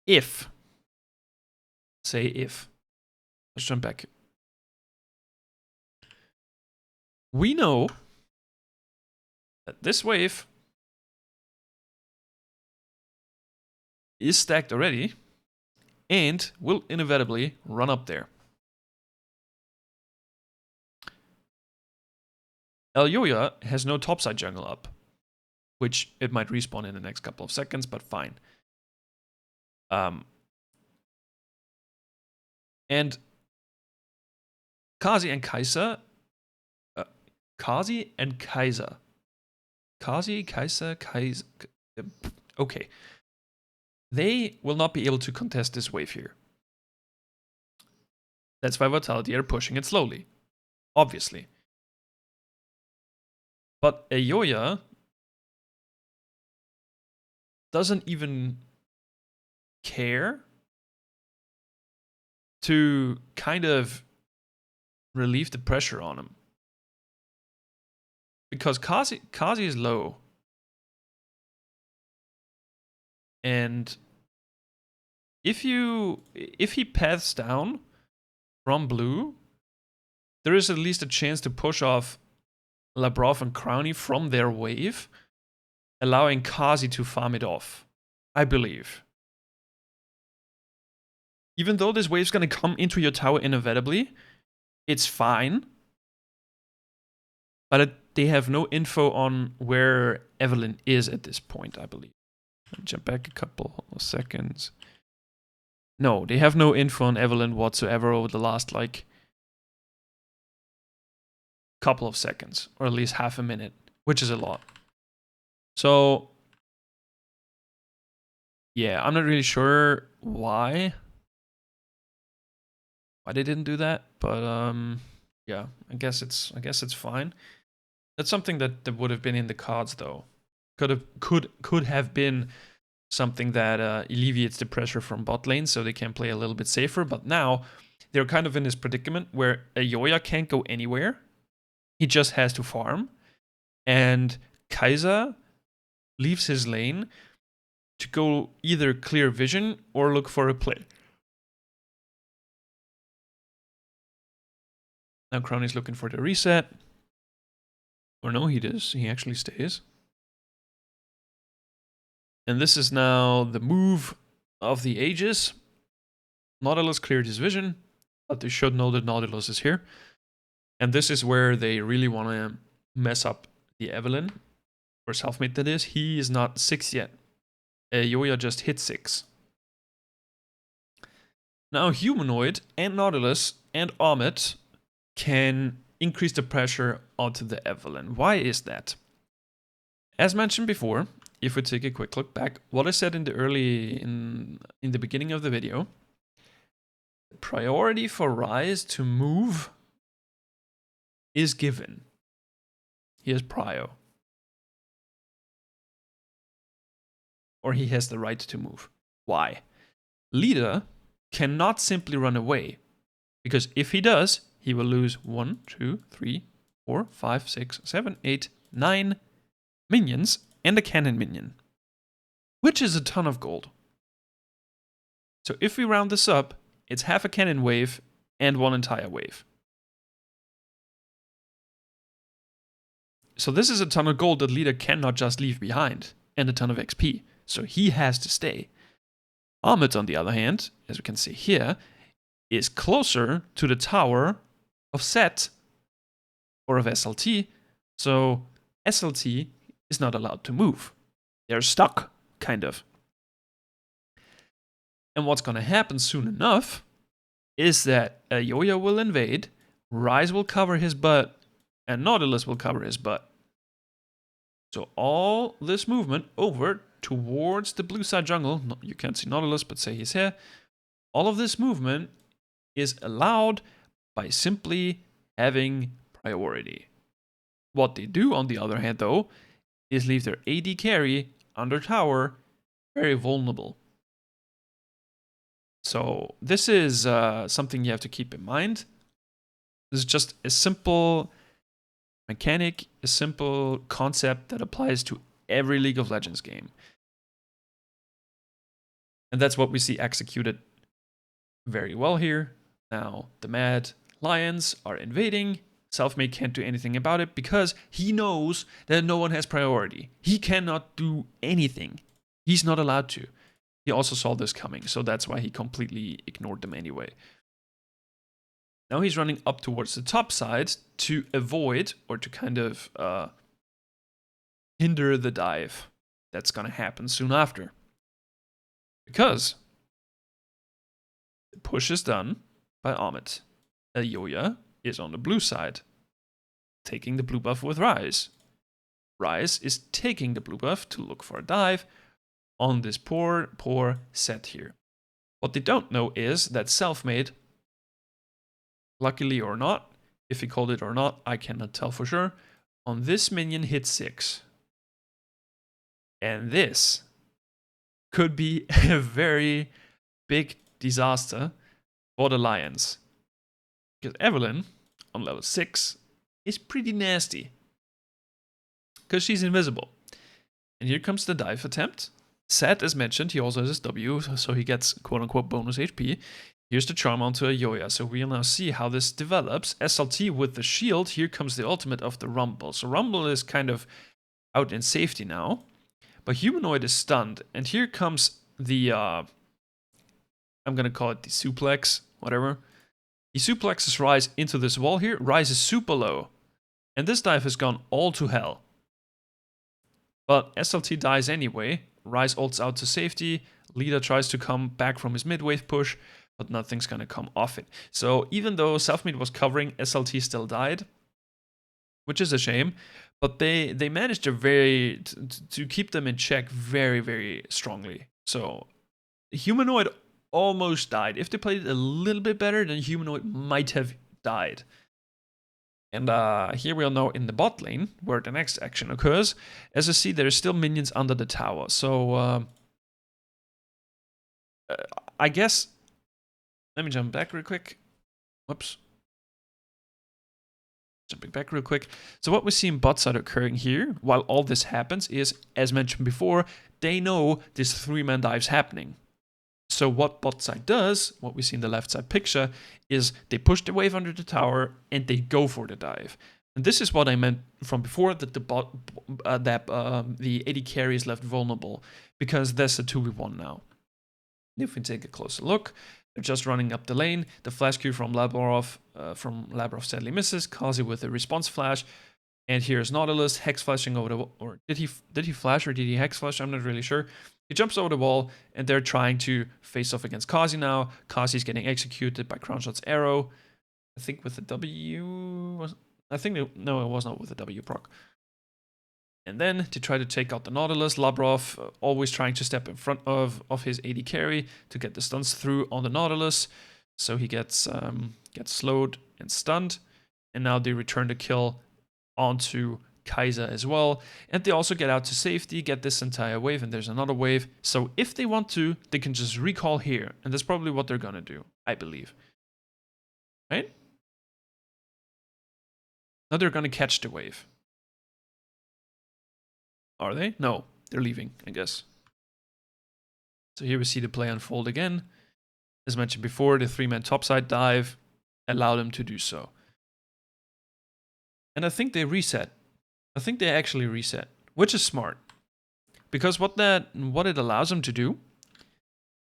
If, let's jump back. We know that this wave is stacked already and will inevitably run up there. Ayoya has no topside jungle up, which it might respawn in the next couple of seconds, but fine. And Kazi and Kai'Sa, okay. They will not be able to contest this wave here. That's why Vitality are pushing it slowly, obviously. But Ayoya doesn't even care to kind of relieve the pressure on him. because Kazi is low. And if he paths down from blue, there is at least a chance to push off Labrov and Crowny from their wave, allowing Kazi to farm it off, I believe. Even though this wave's gonna come into your tower inevitably, it's fine. But they have no info on where Evelyn is at this point, I believe. Let me jump back a couple of seconds. No, they have no info on Evelyn whatsoever over the last, like, couple of seconds, or at least half a minute, which is a lot. So, yeah, I'm not really sure why they didn't do that, but yeah, I guess it's fine. That's something that would have been in the cards, though. Could have been something that alleviates the pressure from bot lane, so they can play a little bit safer. But now they're kind of in this predicament where a Yoya can't go anywhere. He just has to farm, and Kaiser leaves his lane to go either clear vision or look for a play. Now Crowny's looking for the reset. Or no, he does. He actually stays. And this is now the move of the ages. Nautilus cleared his vision, but they should know that Nautilus is here. And this is where they really want to mess up the Evelyn, or Selfmade that is. He is not 6 yet. Yoya just hit 6. Now Humanoid and Nautilus and Omid can increase the pressure onto the Evelyn. Why is that? As mentioned before, if we take a quick look back, what I said in the beginning of the video, priority for Ryze to move is given. He has prio. Or he has the right to move. Why? Leader cannot simply run away, because if he does, he will lose 1, 2, 3, 4, 5, 6, 7, 8, 9 minions and a cannon minion, which is a ton of gold. So if we round this up, it's half a cannon wave and one entire wave. So this is a ton of gold that Leader cannot just leave behind, and a ton of XP. So he has to stay. Omid, on the other hand, as we can see here, is closer to the tower of Set or of SLT. So SLT is not allowed to move. They're stuck, kind of. And what's going to happen soon enough is that Yoya will invade, Ryze will cover his butt, and Nautilus will cover his butt. So all this movement over towards the blue side jungle, you can't see Nautilus, but say he's here. All of this movement is allowed by simply having priority. What they do, on the other hand, though, is leave their AD carry under tower very vulnerable. So this is something you have to keep in mind. This is just a simple mechanic, a simple concept that applies to every League of Legends game. And that's what we see executed very well here. Now, the Mad Lions are invading. Selfmade can't do anything about it because he knows that no one has priority. He cannot do anything. He's not allowed to. He also saw this coming, so that's why he completely ignored them anyway. Now he's running up towards the top side to avoid, or to kind of hinder the dive that's going to happen soon after. Because the push is done by Omid. Yoya is on the blue side, taking the blue buff with Ryze. Ryze is taking the blue buff to look for a dive on this poor Set here. What they don't know is that Selfmade, luckily or not, if he called it or not, I cannot tell for sure, on this minion hit 6. And this could be a very big disaster for the Lions. Because Evelyn, on level 6, is pretty nasty. because she's invisible. And here comes the dive attempt. Set, as mentioned, he also has his W, so he gets quote-unquote bonus HP. Here's the charm onto a Yoya, so we'll now see how this develops. SLT with the shield, here comes the ultimate of the Rumble. So Rumble is kind of out in safety now, but Humanoid is stunned. And here comes the, I'm gonna call it the suplex, whatever. He suplexes Rise into this wall here. Rise is super low, and this dive has gone all to hell. But SLT dies anyway. Rise ults out to safety. Leader tries to come back from his mid-wave push, but nothing's gonna come off it. So even though Selfmade was covering, SLT still died, which is a shame. But they managed to keep them in check very, very strongly. So Humanoid almost died. If they played it a little bit better, then Humanoid might have died. And here we are now in the bot lane, where the next action occurs. As you see, there are still minions under the tower. So I guess, let me jump back real quick. Whoops. Jumping back real quick. So what we see in bot side occurring here, while all this happens, is, as mentioned before, they know this 3-man dive's happening. So what bot side does, what we see in the left side picture, is they push the wave under the tower and they go for the dive. And this is what I meant from before, that the AD carry is left vulnerable, because there's a 2v1 now. If we take a closer look, they're just running up the lane. The flash Q from Lavrov sadly misses. Kazi with a response flash. And here's Nautilus hex flashing over the wall. Or did he flash or did he hex flash? I'm not really sure. He jumps over the wall and they're trying to face off against Kazi now. Kazi's getting executed by Crownshot's arrow. I think with the W. No, it was not with the W proc. And then to try to take out the Nautilus, Lavrov always trying to step in front of his AD carry to get the stuns through on the Nautilus. So he gets slowed and stunned. And now they return the kill onto Kaiser as well. And they also get out to safety, get this entire wave, and there's another wave. So if they want to, they can just recall here. And that's probably what they're gonna do, I believe. Right? Now they're gonna catch the wave. Are they? No, they're leaving, I guess. So here we see the play unfold again. As mentioned before, the 3-man topside dive allowed them to do so. And I think they reset. I think they actually reset, which is smart. Because what it allows them to do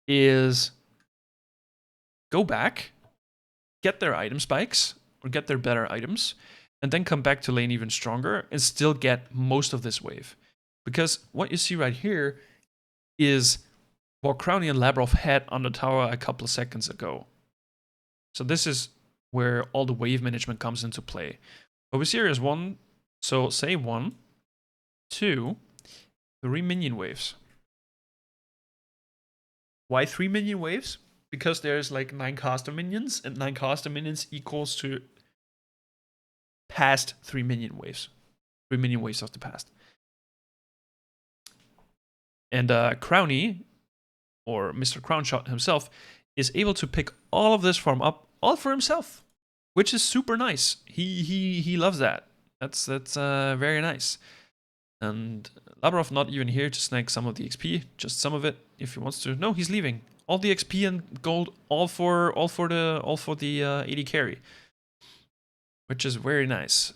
is go back, get their item spikes, or get their better items, and then come back to lane even stronger and still get most of this wave. Because what you see right here is what Crowny and Lavrov had on the tower a couple of seconds ago. So this is where all the wave management comes into play. What we see here is 1, so say 1, 2, 3 minion waves. Why 3 minion waves? Because there's like 9 caster minions, and 9 caster minions equals to past 3 minion waves. 3 minion waves of the past. And Crowny, or Mr. Crownshot himself, is able to pick all of this farm up all for himself, which is super nice. He loves that. That's very nice. And Lavrov not even here to snag some of the XP, just some of it if he wants to. No, he's leaving. All the XP and gold, all for the AD carry, which is very nice.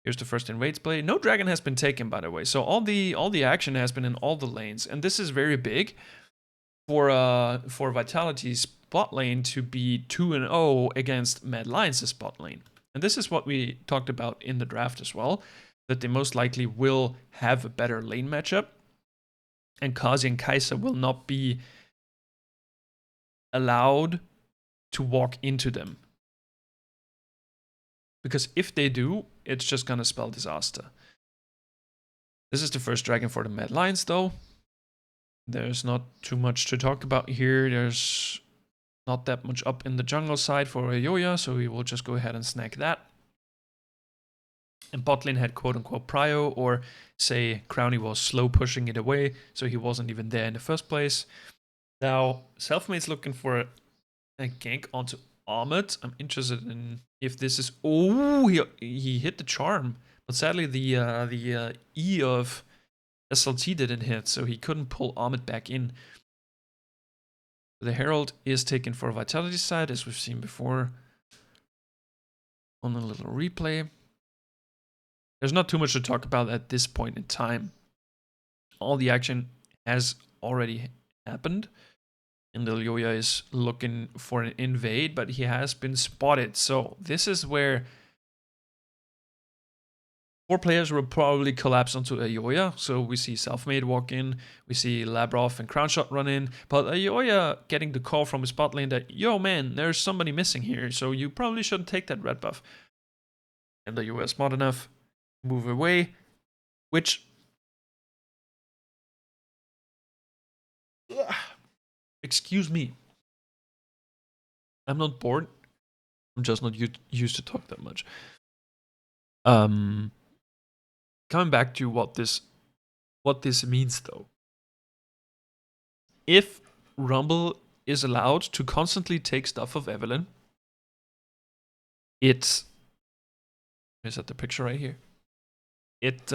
Here's the first invades play. No dragon has been taken, by the way. So all the action has been in all the lanes, and this is very big for Vitality's bot lane to be 2-0 against Mad Lions' bot lane. And this is what we talked about in the draft as well, that they most likely will have a better lane matchup, and Kazi and Kaiser will not be allowed to walk into them. Because if they do, it's just gonna spell disaster. This is the first dragon for the Mad Lions, though. There's not too much to talk about here. There's not that much up in the jungle side for a Yoya, so we will just go ahead and snag that. And bot lane had quote-unquote prio, or say Crowny was slow pushing it away, so he wasn't even there in the first place. Now, Selfmade's looking for a gank onto Armored. I'm interested in if this is... Oh, he hit the charm. But sadly, the E of SLT didn't hit, so he couldn't pull Amit back in. The Herald is taken for Vitality side, as we've seen before on a little replay. There's not too much to talk about at this point in time. All the action has already happened. And Ilyoya is looking for an invade, but he has been spotted. So this is where 4 players will probably collapse onto Ilyoya. So we see Selfmade walk in, we see Labrov and Crownshot run in, but Ilyoya getting the call from his bot lane that, yo man, there's somebody missing here, so you probably shouldn't take that red buff. And Ilyoya is smart enough to move away, which... Excuse me. I'm not bored. I'm just not used to talk that much. Coming back to what this means though. If Rumble is allowed to constantly take stuff of Evelynn, is that the picture right here? It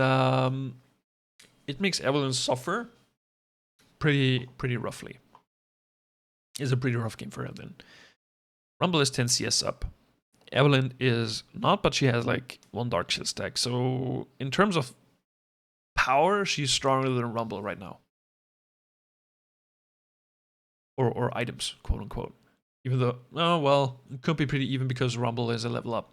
makes Evelynn suffer pretty roughly. It's a pretty rough game for Evelynn. Rumble is 10 CS up. Evelynn is not, but she has like 1 Dark Shield stack. So in terms of power, she's stronger than Rumble right now. Or items, quote unquote. Even though, oh well, it could be pretty even because Rumble is a level up.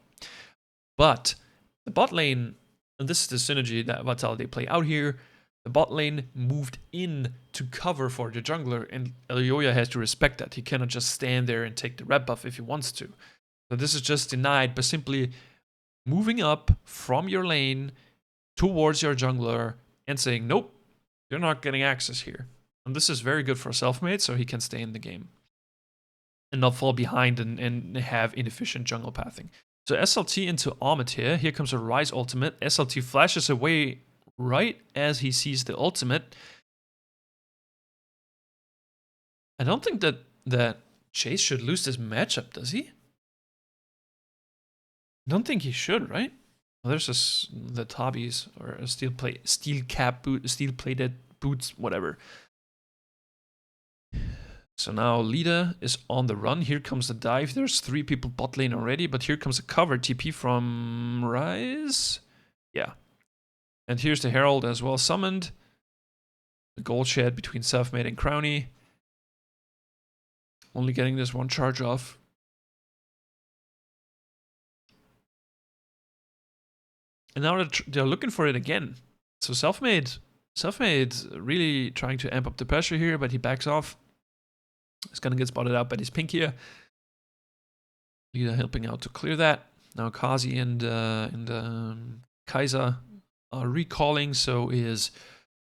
But the bot lane, and this is the synergy that Vitality play out here, the bot lane moved in to cover for the jungler, and Ilyoya has to respect that. He cannot just stand there and take the red buff if he wants to. So this is just denied by simply moving up from your lane towards your jungler and saying, nope, you're not getting access here. And this is very good for Selfmade, so he can stay in the game and not fall behind and have inefficient jungle pathing. So SLT into Amit here. Here comes a Ryze ultimate. SLT flashes away right as he sees the ultimate. I don't think that Chase should lose this matchup, does he? I don't think he should, right? Well, there's the Tabis or a steel plated boots, whatever. So now Lida is on the run. Here comes the dive. There's 3 people bot lane already, but here comes a cover TP from Ryze. Yeah. And here's the Herald as well summoned. The gold shed between Selfmade and Crowny. Only getting this 1 charge off. And now they're looking for it again. So Selfmade really trying to amp up the pressure here, but he backs off. He's gonna get spotted out by this pink here. Lida helping out to clear that. Now Kazi and Kaiser are recalling, so is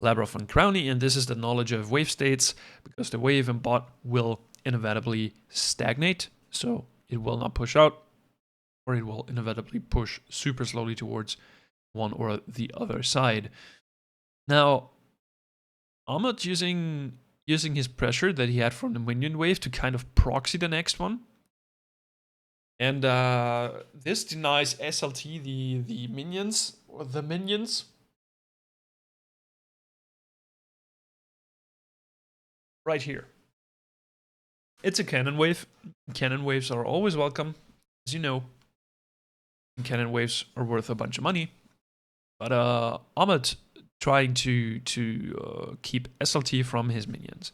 Labrov and Crowny, and this is the knowledge of wave states, because the wave and bot will inevitably stagnate, so it will not push out, or it will inevitably push super slowly towards one or the other side. Now, Amit using his pressure that he had from the minion wave to kind of proxy the next one. And this denies SLT the minions, or the minions. Right here. It's a cannon wave. Cannon waves are always welcome, as you know. And cannon waves are worth a bunch of money. But Amit trying to keep SLT from his minions.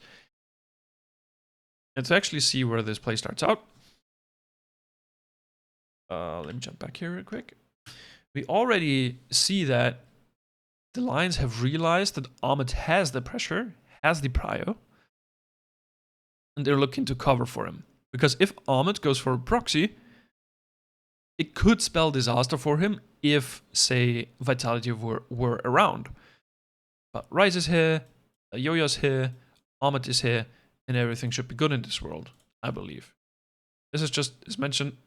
And to actually see where this play starts out. Let me jump back here real quick. We already see that the Lions have realized that Amit has the pressure, has the prio, and they're looking to cover for him. Because if Amit goes for a proxy, it could spell disaster for him if, say, Vitality were around. But Ryze is here, Yo-Yo's here, Amit is here, and everything should be good in this world, I believe. This is just, as mentioned,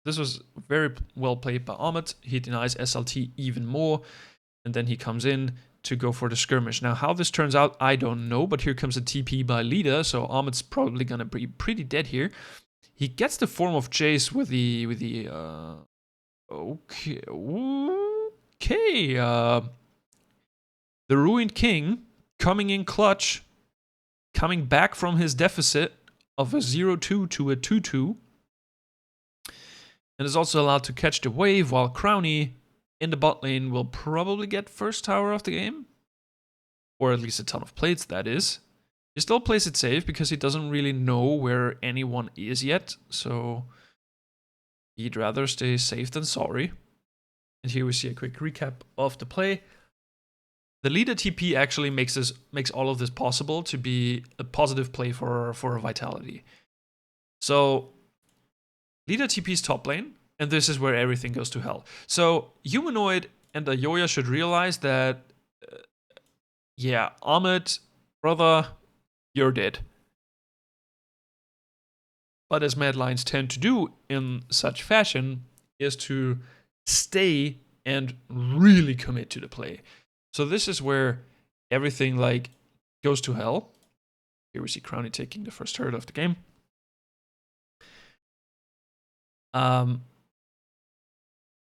this was very well played by Amit. He denies SLT even more, and then he comes in to go for the skirmish. Now, how this turns out, I don't know, but here comes a TP by Lida, so Amit's probably gonna be pretty dead here. He gets the form of Chase with the okay. Okay, the Ruined King coming in clutch, coming back from his deficit of a 0-2 to a 2-2. And is also allowed to catch the wave, while Crowny in the bot lane will probably get first tower of the game. Or at least a ton of plates, that is. He still plays it safe because he doesn't really know where anyone is yet. So he'd rather stay safe than sorry. And here we see a quick recap of the play. The leader TP actually makes all of this possible to be a positive play for Vitality. So leader TP's top lane, and this is where everything goes to hell. So Humanoid and Ayoya should realize that, yeah, Ahmed, brother, you're dead. But as Mad Lions tend to do in such fashion, is to stay and really commit to the play. So this is where everything like goes to hell. Here we see Crowny taking the first turret of the game.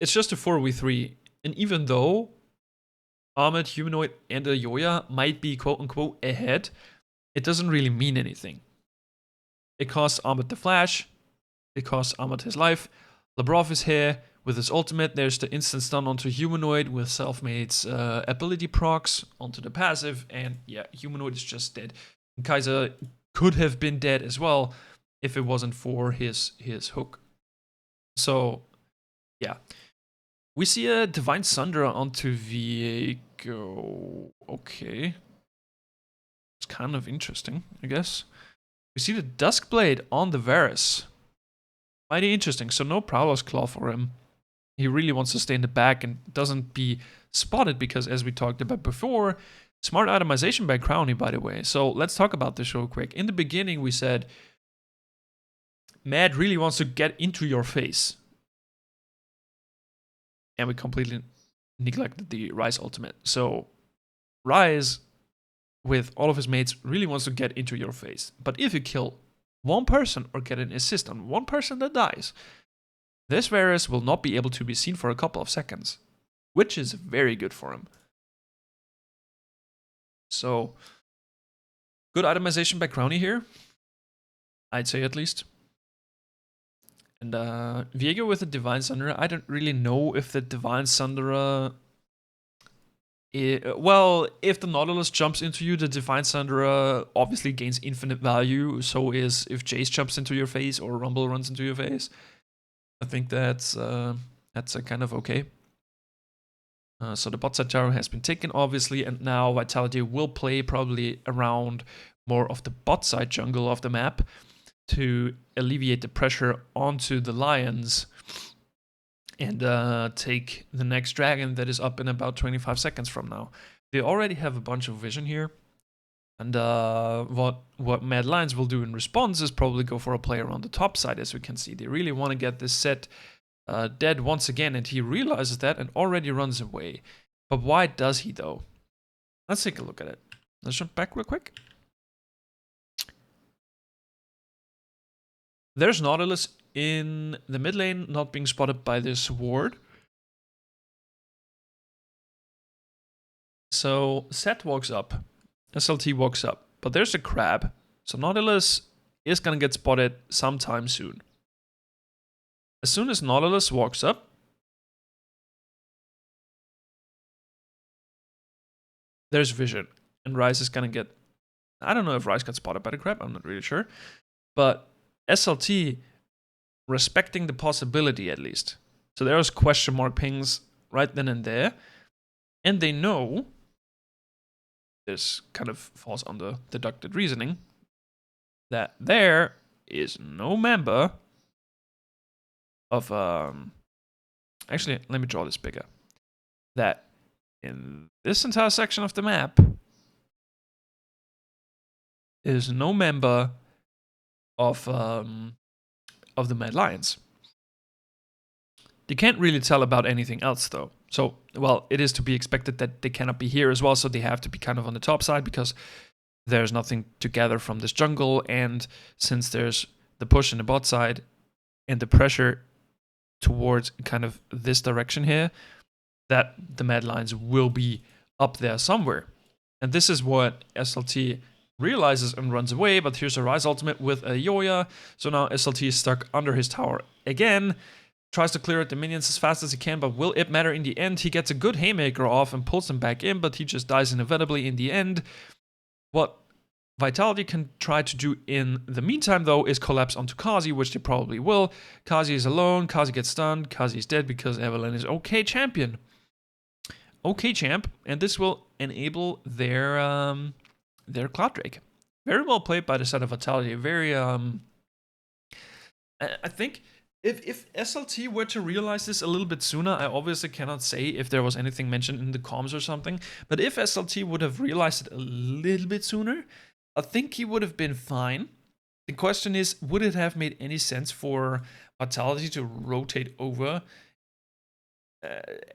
It's just a 4v3, and even though Ahmed, Humanoid, and Ayoya might be quote-unquote ahead, it doesn't really mean anything. It costs Ahmed the flash, it costs Ahmed his life. Labrov is here with his ultimate. There's the instant stun onto Humanoid with Selfmade's ability procs onto the passive, and yeah, Humanoid is just dead. And Kaiser could have been dead as well if it wasn't for his hook. So, yeah. We see a Divine Sunderer onto Viego. Okay. It's kind of interesting, I guess. We see the Duskblade on the Varus. Mighty interesting. So no Prowler's Claw for him. He really wants to stay in the back and doesn't be spotted because, as we talked about before, smart itemization by Crowny, by the way. So let's talk about this real quick. In the beginning, we said Mad really wants to get into your face. And we completely neglected the Ryze ultimate. So Ryze, with all of his mates, really wants to get into your face. But if you kill one person or get an assist on one person that dies, this Varus will not be able to be seen for a couple of seconds, which is very good for him. So, good itemization by Crowny here, I'd say at least. And Viego with the Divine Sunderer, I don't really know if the Divine Sunderer... well, if the Nautilus jumps into you, the Divine Sunderer obviously gains infinite value. So is if Jace jumps into your face or Rumble runs into your face. I think that's a kind of okay. So the bot side tower has been taken, obviously, and now Vitality will play probably around more of the bot side jungle of the map to alleviate the pressure onto the Lions and take the next dragon that is up in about 25 seconds from now. They already have a bunch of vision here. And what Mad Lions will do in response is probably go for a play around the top side, as we can see. They really want to get this set dead once again, and he realizes that and already runs away. But why does he, though? Let's take a look at it. Let's jump back real quick. There's Nautilus in the mid lane, not being spotted by this ward. So Set walks up, SLT walks up, but there's a crab. So Nautilus is gonna get spotted sometime soon. As soon as Nautilus walks up, there's vision, and Ryze is gonna get... I don't know if Ryze got spotted by the crab, I'm not really sure. But SLT respecting the possibility at least. So there's question mark pings right then and there. And they know, this kind of falls under deducted reasoning, that there is no member of... actually, let me draw this bigger. That in this entire section of the map is no member of the Mad Lions. They can't really tell about anything else, though. So, well, it is to be expected that they cannot be here as well, so they have to be kind of on the top side because there's nothing to gather from this jungle, and since there's the push in the bot side and the pressure towards kind of this direction here, that the Mad Lions will be up there somewhere. And this is what SLT realizes and runs away, but here's a Rise ultimate with a Yoya. So now SLT is stuck under his tower again. Tries to clear out the minions as fast as he can, but will it matter in the end? He gets a good Haymaker off and pulls them back in, but he just dies inevitably in the end. What Vitality can try to do in the meantime, though, is collapse onto Kazi, which they probably will. Kazi is alone, Kazi gets stunned, Kazi is dead because Evelyn is okay champion. Okay champ, and this will enable their Cloud Drake. Very well played by the side of Vitality. Very I think if SLT were to realize this a little bit sooner, I obviously cannot say if there was anything mentioned in the comms or something, but if SLT would have realized it a little bit sooner, I think he would have been fine. The question is, would it have made any sense for Vitality to rotate over?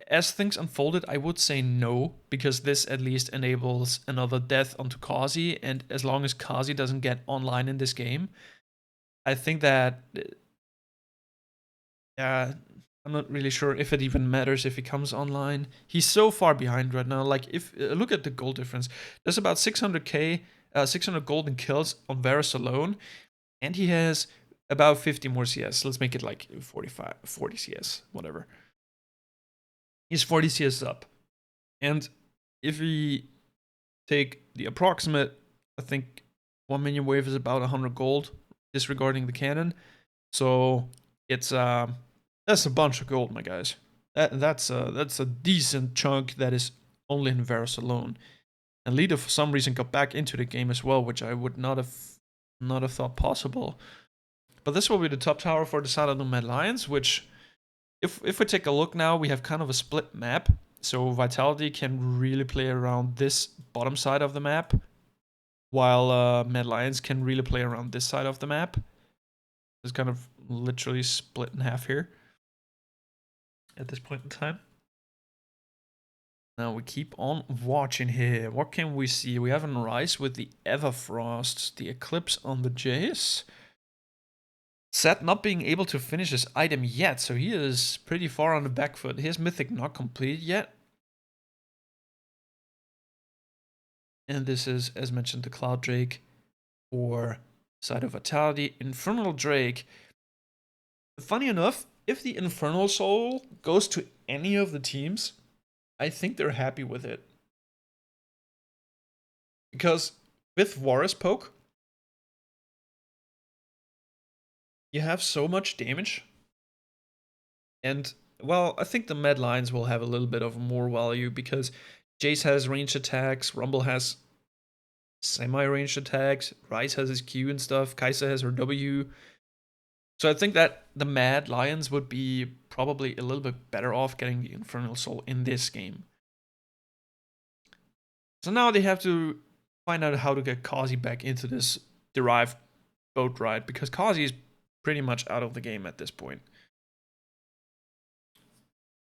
As things unfolded, I would say no, because this at least enables another death onto Kazi, and as long as Kazi doesn't get online in this game, I think that I'm not really sure if it even matters if he comes online. He's so far behind right now. Like, if look at the gold difference. There's about 600k, 600 golden kills on Varus alone, and he has about 50 more CS. Let's make it like 40 CS, whatever. He's 40 CS up. And if we take the approximate, I think 1 minion wave is about 100 gold, disregarding the cannon. So it's that's a bunch of gold, my guys. That's a decent chunk that is only in Varus alone. And Leader for some reason got back into the game as well, which I would not have thought possible. But this will be the top tower for the side of the Mad Lions, which if we take a look now, we have kind of a split map. So Vitality can really play around this bottom side of the map, while Mad Lions can really play around this side of the map. It's kind of literally split in half here at this point in time. Now we keep on watching here. What can we see? We have a Rise with the Everfrost, the Eclipse on the Jace. Seth not being able to finish his item yet, so he is pretty far on the back foot. His Mythic not completed yet. And this is, as mentioned, the Cloud Drake for side of Vitality. Infernal Drake. Funny enough, if the Infernal Soul goes to any of the teams, I think they're happy with it. Because with Varus Poke, you have so much damage. And, well, I think the Mad Lions will have a little bit of more value because Jace has ranged attacks, Rumble has semi-ranged attacks, Rise has his Q and stuff, Kai'Sa has her W. So I think that the Mad Lions would be probably a little bit better off getting the Infernal Soul in this game. So now they have to find out how to get Kazi back into this derived boat ride, because Kazi is pretty much out of the game at this point.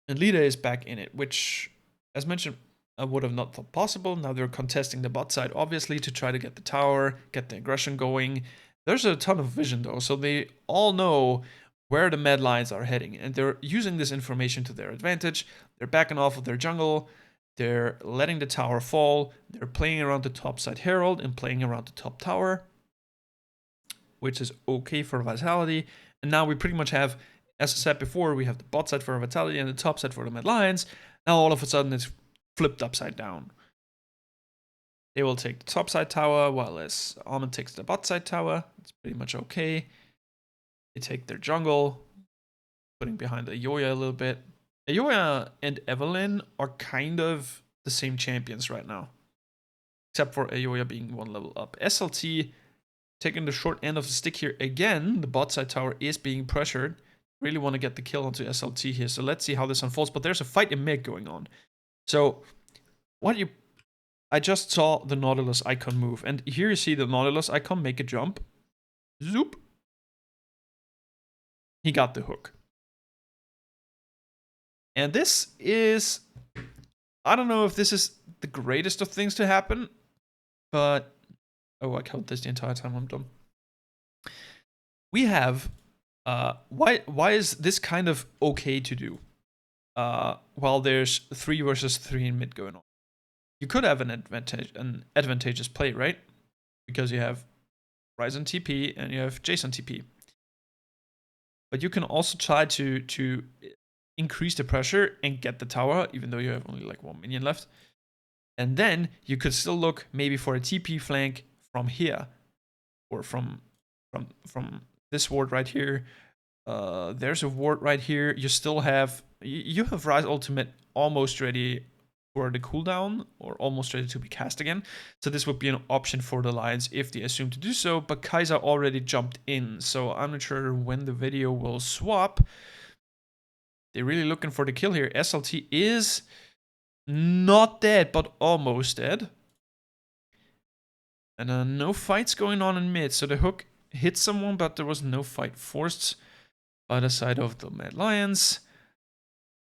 And Lida is back in it, which, as mentioned, I would have not thought possible. Now they're contesting the bot side, obviously, to try to get the tower, get the aggression going. There's a ton of vision, though, so they all know where the Mad Lions are heading, and they're using this information to their advantage. They're backing off of their jungle. They're letting the tower fall. They're playing around the top side Herald and playing around the top tower, which is okay for Vitality. And now we pretty much have, as I said before, we have the bot side for Vitality and the top side for the Mad Lions. Now all of a sudden it's flipped upside down. They will take the top side tower, while as Almond takes the bot side tower. It's pretty much okay. They take their jungle, putting behind Ayoya a little bit. Ayoya and Evelyn are kind of the same champions right now, except for Ayoya being one level up. SLT taking the short end of the stick here again. The bot side tower is being pressured. Really want to get the kill onto SLT here, so let's see how this unfolds. But there's a fight in mid going on. So I just saw the Nautilus icon move, and here you see the Nautilus icon make a jump. Zoop. He got the hook. And this is, I don't know if this is the greatest of things to happen, but, oh, I counted this the entire time, I'm dumb. We have, why is this kind of okay to do? while there's 3 versus 3 in mid going on. You could have an advantageous play, right? Because you have Ryzen TP and you have Jason TP. But you can also try to increase the pressure and get the tower, even though you have only like 1 minion left. And then you could still look maybe for a TP flank from here, or from this ward right here. There's a ward right here. You still have Ryze ultimate almost ready for the cooldown, or almost ready to be cast again. So this would be an option for the Lions if they assume to do so, but Kaiser already jumped in, so I'm not sure when the video will swap. They're really looking for the kill here. SLT is not dead, but almost dead. And no fights going on in mid, so the hook hit someone, but there was no fight forced by the side of the Mad Lions.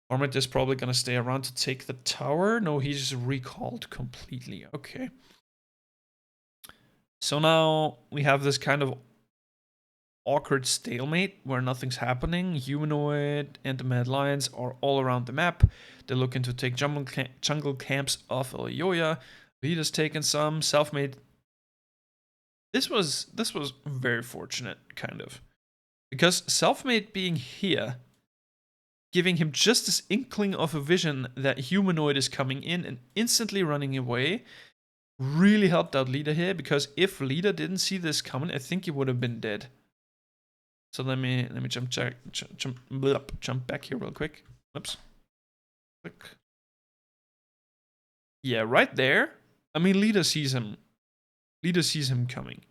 Armit is probably going to stay around to take the tower. No, he's recalled completely. Okay. So now we have this kind of awkward stalemate where nothing's happening. Humanoid and the Mad Lions are all around the map. They're looking to take jungle camps off Elyoya. Leader's taken some. Selfmade. This was very fortunate, kind of. Because Selfmade being here, giving him just this inkling of a vision that Humanoid is coming in and instantly running away, really helped out Leader here, because if Leader didn't see this coming, I think he would have been dead. So let me jump back here real quick. Whoops. Click. Yeah, right there. I mean, Leader sees him coming.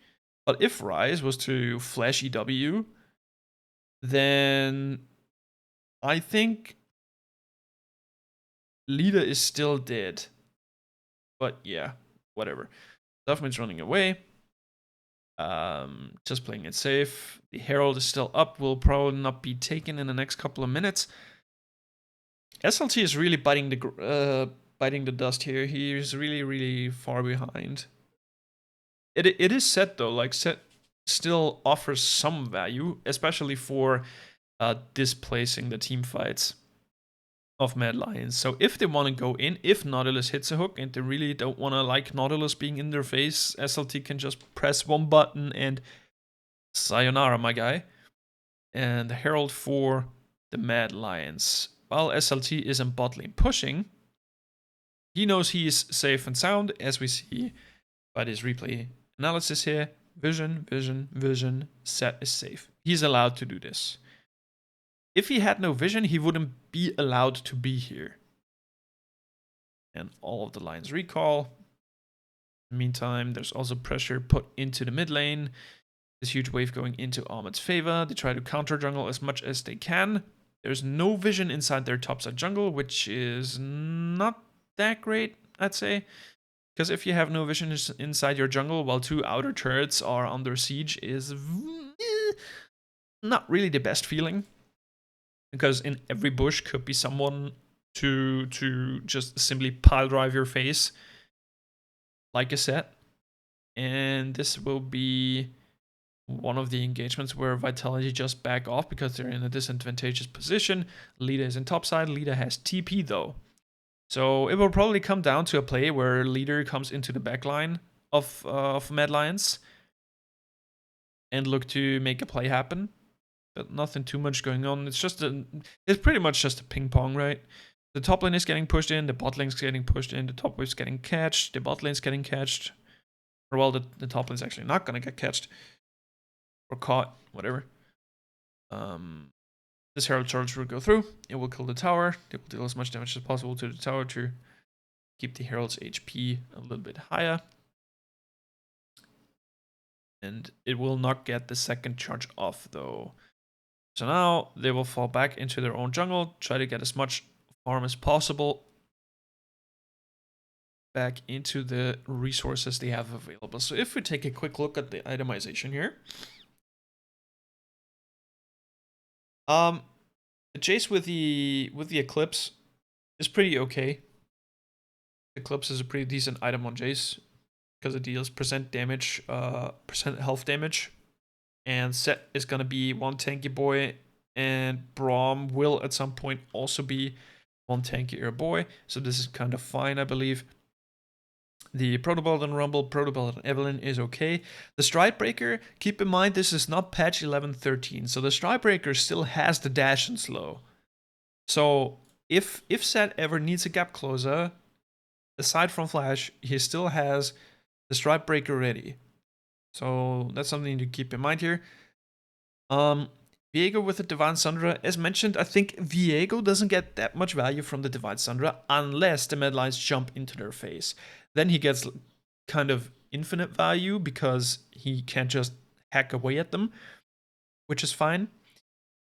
But if Ryze was to flash EW, then I think Leader is still dead. But yeah, whatever. Selfmade's running away. Just playing it safe. The Herald is still up. Will probably not be taken in the next couple of minutes. SLT is really biting the dust here. He is really far behind. It is Set though. Like Set still offers some value, especially for displacing the team fights of Mad Lions. So if they want to go in, if Nautilus hits a hook and they really don't want to like Nautilus being in their face, SLT can just press one button and sayonara, my guy. And the Herald for the Mad Lions. While SLT is in bot lane pushing, he knows he is safe and sound, as we see by this replay analysis here. Vision, Set is safe. He's allowed to do this. If he had no vision, he wouldn't be allowed to be here. And all of the lines recall. In the meantime, there's also pressure put into the mid lane. This huge wave going into Ahmed's favor. They try to counter jungle as much as they can. There's no vision inside their topside jungle, which is not that great, I'd say. Because if you have no vision inside your jungle while 2 outer turrets are under siege is not really the best feeling. Because in every bush could be someone to just simply pile drive your face, like I said. And this will be one of the engagements where Vitality just back off because they're in a disadvantageous position. Leader is in topside. Leader has TP though. So it will probably come down to a play where Leader comes into the backline of Mad Lions and look to make a play happen. But nothing too much going on. It's pretty much just a ping pong, right? The top lane is getting pushed in, the bot lane is getting pushed in, the top wave's getting catched, the bot lane is getting catched. Or well, the top lane is actually not gonna get catched. Or caught, whatever. This Herald charge will go through. It will kill the tower. It will deal as much damage as possible to the tower to keep the Herald's HP a little bit higher. And it will not get the second charge off though. So now they will fall back into their own jungle, try to get as much farm as possible back into the resources they have available. So if we take a quick look at the itemization here. The chase with the Eclipse is pretty okay. Eclipse is a pretty decent item on Jace because it deals percent damage, percent health damage. And Set is gonna be one tanky boy, and Braum will at some point also be one tankier boy, so this is kind of fine, I believe. The Protobelt and Rumble, Protobelt and Evelyn is okay. The Stride Breaker, keep in mind this is not patch 11.13, so the Stride Breaker still has the dash and slow. So if Set ever needs a gap closer, aside from Flash, he still has the Stride Breaker ready. So that's something to keep in mind here. Viego with the Divine Sundra, as mentioned, I think Viego doesn't get that much value from the Divine Sundra unless the Mad Lions jump into their face. Then he gets kind of infinite value because he can't just hack away at them, which is fine.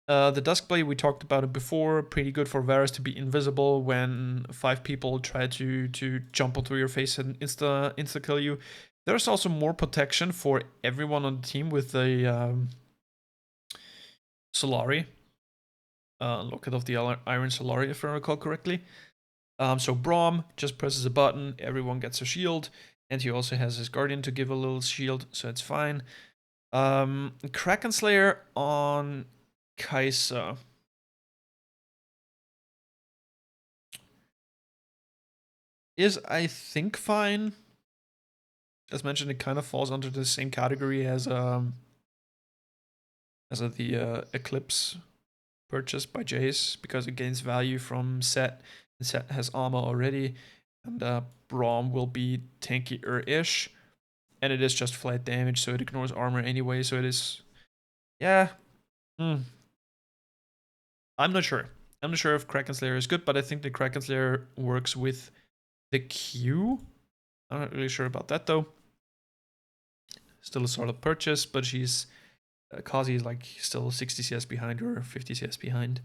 The Duskblade, we talked about it before, pretty good for Varus to be invisible when 5 people try to jump onto your face and insta kill you. There's also more protection for everyone on the team with the Solari. Locket of the Iron Solari, if I recall correctly. So Braum just presses a button, everyone gets a shield, and he also has his Guardian to give a little shield, so it's fine. Kraken Slayer on Kai'Sa. Is, I think, fine. As mentioned, it kind of falls under the same category as the Eclipse purchased by Jace, because it gains value from Set, and Set has armor already, and Braum will be tankier-ish, and it is just flat damage, so it ignores armor anyway, so it is, yeah, I'm not sure. I'm not sure if Kraken Slayer is good, but I think the Kraken Slayer works with the Q. I'm not really sure about that, though. Still a solid purchase, but she's Kazi is like still 60 CS behind or 50 CS behind.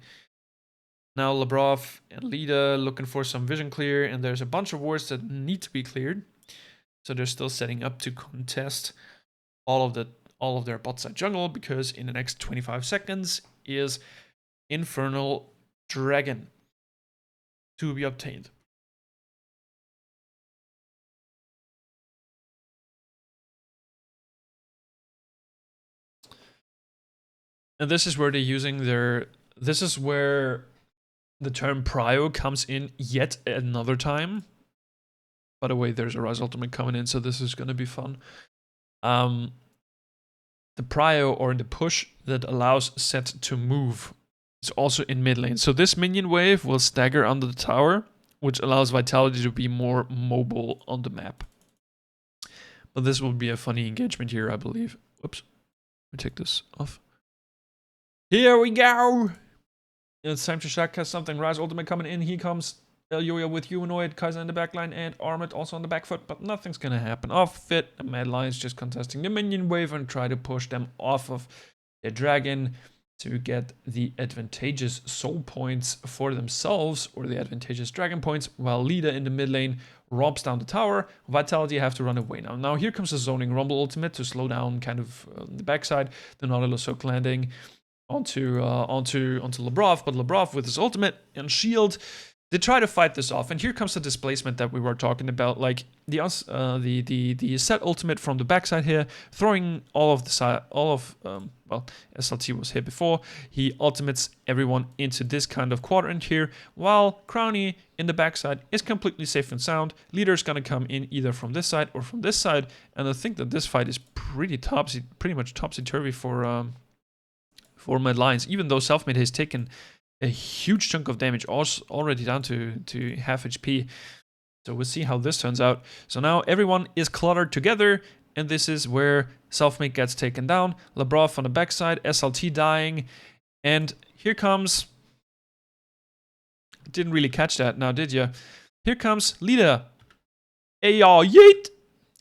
Now Labrov and Lida looking for some vision clear, and there's a bunch of wards that need to be cleared. So they're still setting up to contest all of their bot side jungle, because in the next 25 seconds is Infernal Dragon to be obtained. And this is where they're using their, this is where the term prio comes in yet another time. By the way, there's a Rise Ultimate coming in, so this is going to be fun. The prio, or the push that allows Set to move, is also in mid lane. So this minion wave will stagger under the tower, which allows Vitality to be more mobile on the map. But this will be a funny engagement here, I believe. Whoops. Let me take this off. Here we go! It's time to Shaka something. Rise Ultimate coming in. He comes. Elyoya with Humanoid, Kai'Sa in the backline, and Armored also on the back foot, but nothing's gonna happen. Off it, the Mad Lions just contesting the minion wave and try to push them off of their dragon to get the advantageous soul points for themselves, or the advantageous dragon points, while Lida in the mid lane romps down the tower. Vitality have to run away now. Now here comes the Zoning Rumble ultimate to slow down kind of the backside, the Nautilus Hook landing onto Labrov, but Labrov with his ultimate and shield, they try to fight this off, and here comes the displacement that we were talking about, like the Set ultimate from the backside here, throwing all of the side, well, SLT was here before. He ultimates everyone into this kind of quadrant here, while Crowny in the backside is completely safe and sound. Leader's gonna come in either from this side or from this side, and I think that this fight is pretty much topsy-turvy for Mad Lions, even though Selfmade has taken a huge chunk of damage, already down to half HP. So we'll see how this turns out. So now everyone is cluttered together, and this is where Selfmade gets taken down. Labrov on the backside, SLT dying, and here comes... Didn't really catch that now, did ya? Here comes Lida. Hey y'all, yeet!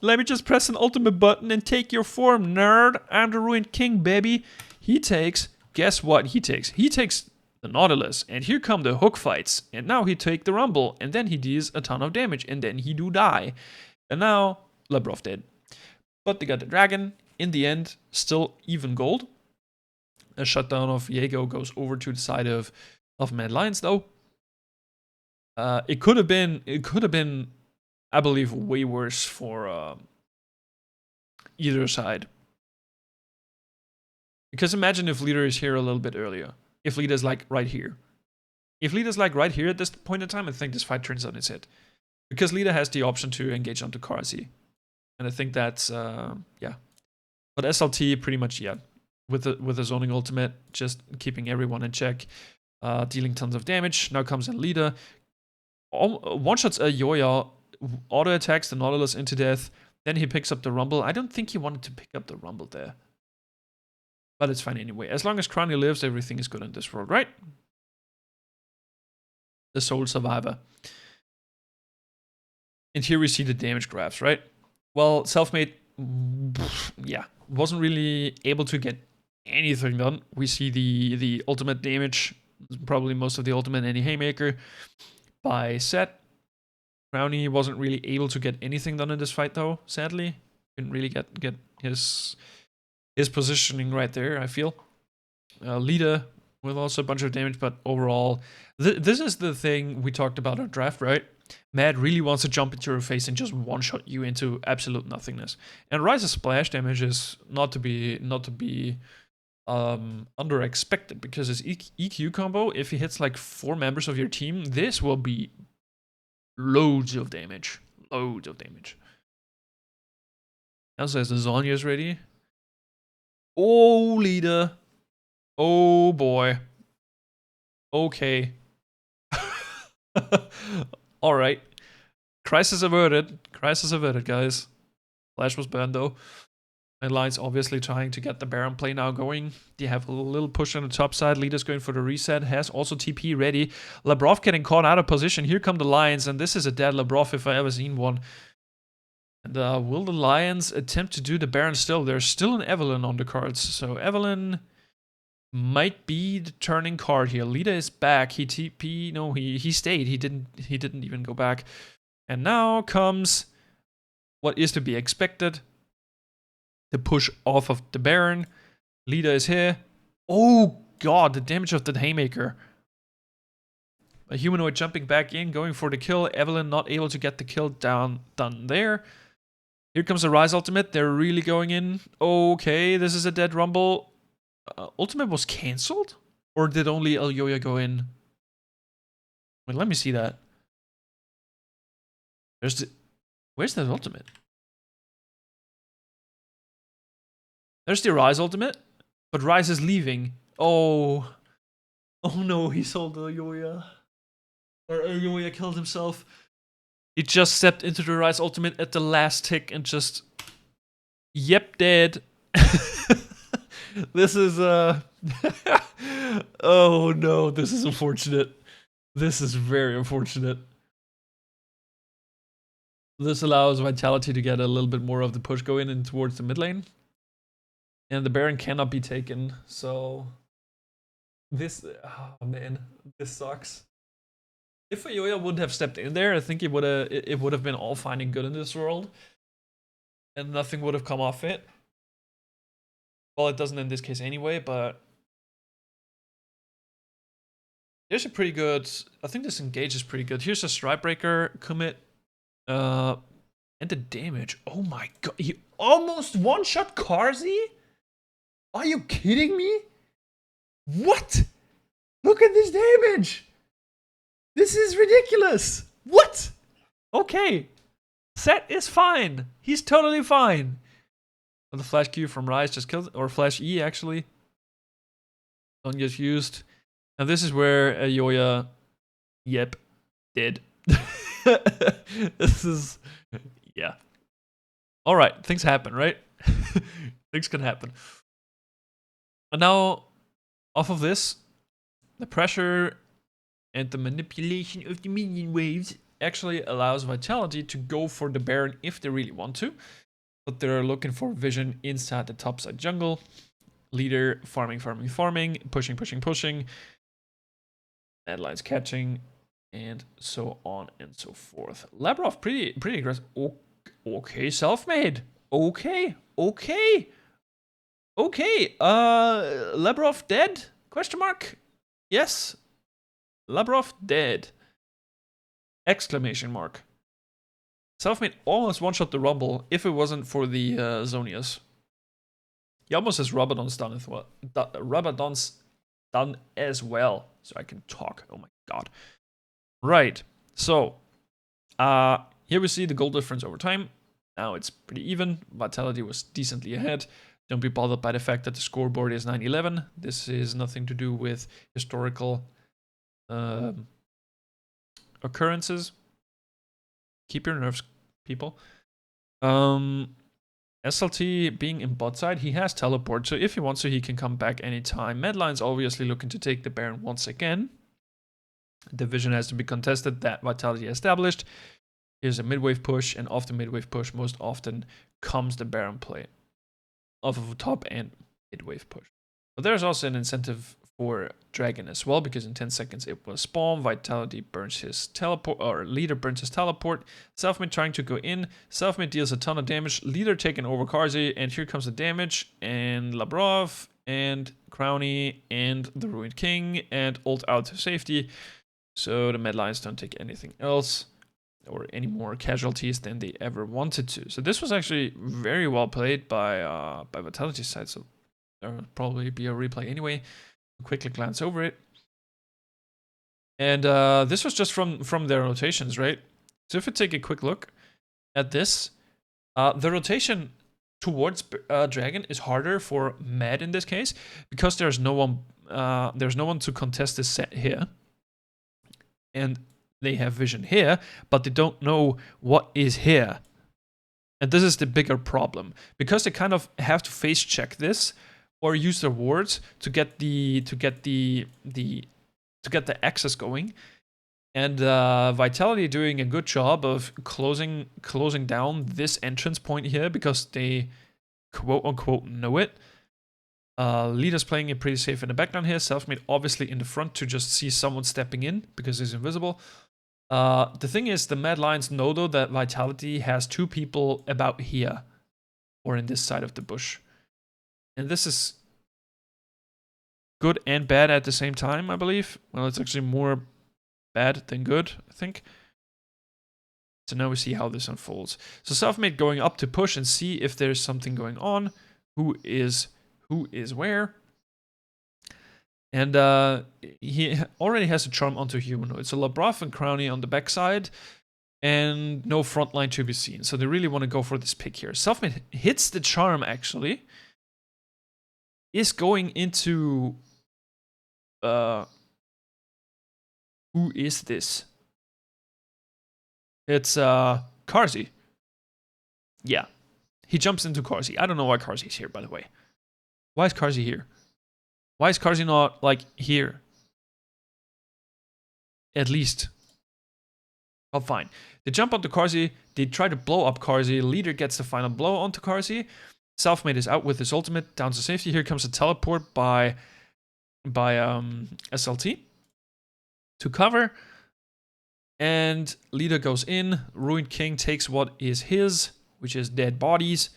Let me just press an ultimate button and take your form, nerd. I'm the Ruined King, baby. He takes... Guess what he takes? He takes the Nautilus, and here come the hook fights, and now he take the Rumble, and then he deals a ton of damage, and then he do die. And now, Labrov dead. But they got the Dragon, in the end, still even gold. A shutdown of Viego goes over to the side of Mad Lions, though. It could have been, I believe, way worse for either side. Because imagine if Leader is here a little bit earlier. If Leader is like right here. If Leader's like right here at this point in time, I think this fight turns on its head. Because Leader has the option to engage onto Karzi. And I think that's, yeah. But SLT pretty much, yeah. With the zoning ultimate, just keeping everyone in check. Dealing tons of damage. Now comes in Leader. One-shots Yoya, auto-attacks the Nautilus into death. Then he picks up the Rumble. I don't think he wanted to pick up the Rumble there. But it's fine anyway. As long as Crowny lives, everything is good in this world, right? The sole survivor. And here we see the damage graphs, right? Well, Selfmade, yeah, wasn't really able to get anything done. We see the ultimate damage, probably most of the ultimate any Haymaker by Set. Crowny wasn't really able to get anything done in this fight though, sadly. Didn't really get his positioning right there, I feel. Leader with also a bunch of damage, but overall, this is the thing we talked about on draft, right? Mad really wants to jump into your face and just one-shot you into absolute nothingness. And Rise's splash damage is not to be under-expected, because his EQ combo, if he hits like 4 members of your team, this will be loads of damage. Loads of damage. Now says the Zonya's ready. Oh, Leader. Oh, boy. Okay. Alright. Crisis averted. Crisis averted, guys. Flash was burned, though. And Lions obviously trying to get the Baron play now going. They have a little push on the top side. Leader's going for the reset. Has also TP ready. Labrov getting caught out of position. Here come the Lions, and this is a dead Labrov if I ever seen one. And will the Lions attempt to do the Baron still? There's still an Evelyn on the cards. So Evelyn might be the turning card here. Leader is back. He TP. No, he stayed. He didn't even go back. And now comes what is to be expected. The push off of the Baron. Leader is here. Oh god, the damage of the Haymaker. A humanoid jumping back in, going for the kill. Evelyn not able to get the kill done there. Here comes the Rise ultimate. They're really going in. Okay, this is a dead Rumble. Ultimate was cancelled? Or did only Elyoya go in? Wait, let me see that. Where's that ultimate? There's the Rise ultimate, but Rise is leaving. Oh no, he sold Elyoya. Or Elyoya killed himself. He just stepped into the Rise ultimate at the last tick and just... Yep, dead. This is, oh no, this is unfortunate. This is very unfortunate. This allows Vitality to get a little bit more of the push going in towards the mid lane. And the Baron cannot be taken, so... This, oh man, this sucks. If Elyoya wouldn't have stepped in there, I think it would have been all fine and good in this world. And nothing would have come off it. Well, it doesn't in this case anyway, but... There's a pretty good... I think this engage is pretty good. Here's a Strikebreaker commit. And the damage. Oh my god. He almost one-shot Karzi? Are you kidding me? What? Look at this damage! This is ridiculous! What? Okay. Set is fine. He's totally fine. The flash Q from Rise just killed, or flash E actually. Don't get used. And this is where Elyoya, yep, dead. This is, yeah. Alright, things happen, right? Things can happen. And now, off of this, the pressure and the manipulation of the minion waves actually allows Vitality to go for the Baron if they really want to. But they're looking for vision inside the topside jungle. Leader farming, pushing. Deadlines catching, and so on and so forth. Labrov pretty aggressive. Okay, Selfmade. Okay. Labrov dead? Question mark? Yes. Labrov dead. Exclamation mark. Selfmade almost one-shot the Rumble if it wasn't for the Zonias. He almost has Rabadon's done as well. Rabadon's done as well. So I can talk. Oh my God. Right. So, here we see the goal difference over time. Now it's pretty even. Vitality was decently ahead. Don't be bothered by the fact that the scoreboard is 9-11. This is nothing to do with historical occurrences. Keep your nerves, people. SLT being in bot side, he has teleport, so if he wants to, he can come back anytime. Medline's obviously looking to take the Baron once again. Division has to be contested, that Vitality established. Here's a mid-wave push, and off the mid-wave push, most often comes the Baron play. Off of a top and mid-wave push. But there's also an incentive for Dragon as well, because in 10 seconds it will spawn. Vitality burns his teleport, or Leader burns his teleport. Selfmade trying to go in. Selfmade deals a ton of damage. Leader taking over Karzi, and here comes the damage. And Labrov, and Crowny, and the Ruined King, and ult out to safety. So the Mad Lions don't take anything else, or any more casualties than they ever wanted to. So this was actually very well played by Vitality's side. So there'll probably be a replay anyway. Quickly glance over it. And this was just from their rotations, right? So if we take a quick look at this, the rotation towards Dragon is harder for Mad in this case, because there's no one to contest this set here. And they have vision here, but they don't know what is here. And this is the bigger problem, because they kind of have to face check this or use their wards to get the access going. And Vitality doing a good job of closing down this entrance point here, because they quote unquote know it. Leader's playing it pretty safe in the background here. Selfmade obviously in the front to just see someone stepping in because he's invisible. The thing is, the Mad Lions know though that Vitality has two people about here, or in this side of the bush. And this is good and bad at the same time, I believe. Well, it's actually more bad than good, I think. So now we see how this unfolds. So Selfmade going up to push and see if there's something going on. Who is where? And he already has a charm onto humanoid. So Labrov and Crowny on the backside, and no front line to be seen. So they really want to go for this pick here. Selfmade hits the charm, actually. Is going into... who is this? It's Karzi. Yeah. He jumps into Karzi. I don't know why Karzi's here, by the way. Why is Karzi here? Why is Karzi not, like, here? At least. Oh, fine. They jump onto Karzi. They try to blow up Karzi. Leader gets the final blow onto Karzi. Selfmade is out with his ultimate. Down to safety. Here comes a teleport by SLT to cover. And Leader goes in. Ruined King takes what is his, which is dead bodies.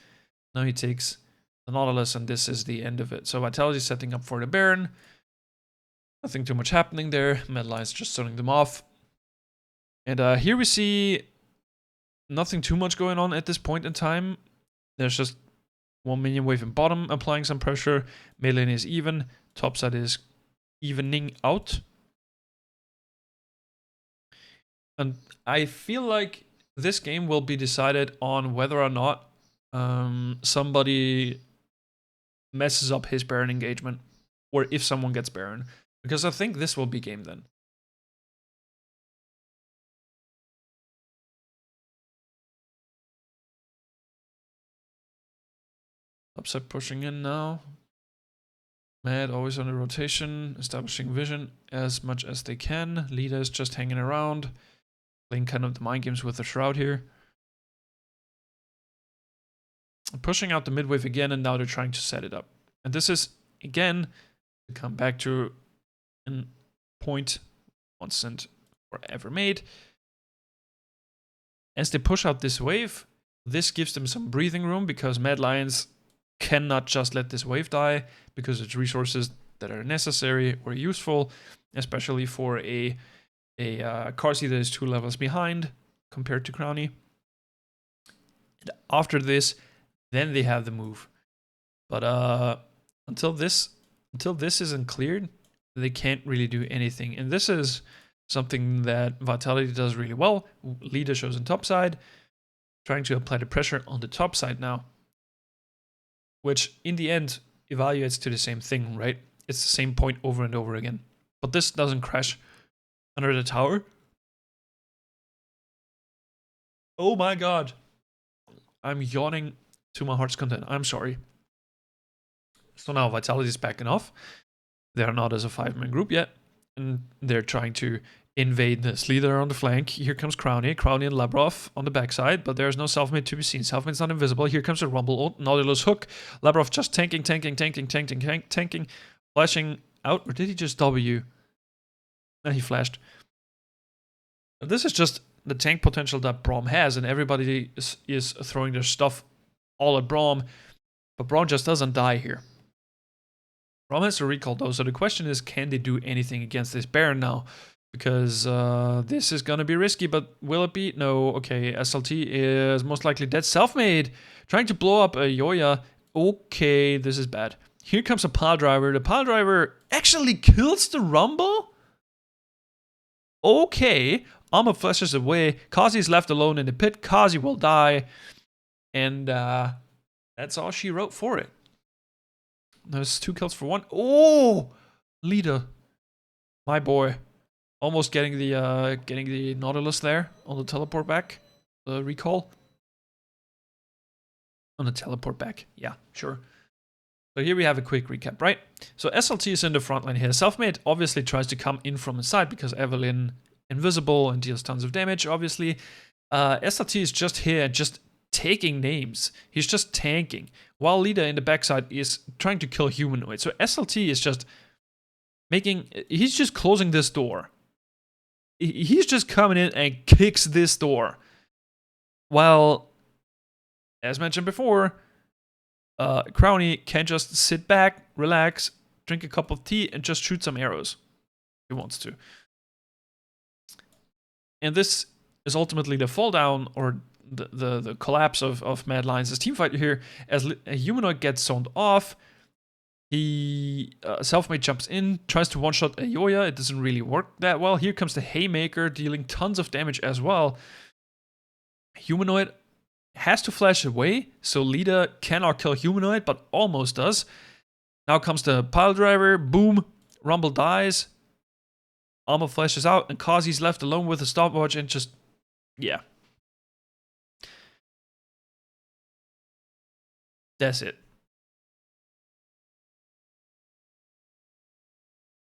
Now he takes the Nautilus, and this is the end of it. So Vitality setting up for the Baron. Nothing too much happening there. Mad Lions just starting them off. And here we see nothing too much going on at this point in time. There's just one minion wave in bottom applying some pressure. Mid lane is even. Top side is evening out. And I feel like this game will be decided on whether or not somebody messes up his Baron engagement, or if someone gets Baron, because I think this will be game then. Upside pushing in now. Mad always on the rotation, establishing vision as much as they can. Leader is just hanging around, playing kind of the mind games with the Shroud here. Pushing out the mid wave again, and now they're trying to set it up. And this is, again, to come back to a point once and forever made. As they push out this wave, this gives them some breathing room, because Mad Lions cannot just let this wave die, because it's resources that are necessary or useful, especially for a Karzi that is 2 levels behind compared to Crowny. And after this, then they have the move. But until this isn't cleared, they can't really do anything. And this is something that Vitality does really well. Leader shows in top side, trying to apply the pressure on the top side now, which in the end evaluates to the same thing, right? It's the same point over and over again. But this doesn't crash under the tower. Oh my god. I'm yawning to my heart's content. I'm sorry. So now Vitality is backing off. They're not as a 5-man group yet. And they're trying to invade this leader on the flank. Here comes Crowny. Crowny and Labrov on the backside, but there's no Selfmade to be seen. Selfmade's not invisible. Here comes a Rumble. Nautilus hook. Labrov just tanking. Flashing out. Or did he just W? No, he flashed. This is just the tank potential that Braum has, and everybody is throwing their stuff all at Braum, but Braum just doesn't die here. Braum has to recall though, so the question is, can they do anything against this Baron now? Because this is gonna be risky, but will it be? No. Okay, SLT is most likely dead. Selfmade trying to blow up a Yoya. Okay, this is bad. Here comes a pile driver. The pile driver actually kills the Rumble? Okay, Armor flashes away. Kazi's left alone in the pit. Kazi will die. And that's all she wrote for it. There's 2 kills for 1. Oh! Leader. My boy. Almost getting the Nautilus there on the teleport back. The recall. On the teleport back. Yeah, sure. So here we have a quick recap, right? So SLT is in the front line here. Selfmade obviously tries to come in from the side because Evelyn invisible and deals tons of damage, obviously. SLT is just here, just taking names. He's just tanking. While Leader in the backside is trying to kill Humanoid. So SLT is just he's just closing this door. He's just coming in and kicks this door. While, as mentioned before, Crowny can just sit back, relax, drink a cup of tea, and just shoot some arrows. If he wants to. And this is ultimately the fall down or the collapse of Mad Lions' teamfight here. As a Humanoid gets zoned off, he Selfmade jumps in, tries to one-shot a Yoya. It doesn't really work that well. Here comes the Haymaker, dealing tons of damage as well. Humanoid has to flash away, so Leader cannot kill Humanoid, but almost does. Now comes the pile driver. Boom. Rumble dies. Armor flashes out, and Kazi's left alone with a stopwatch and just, yeah. That's it.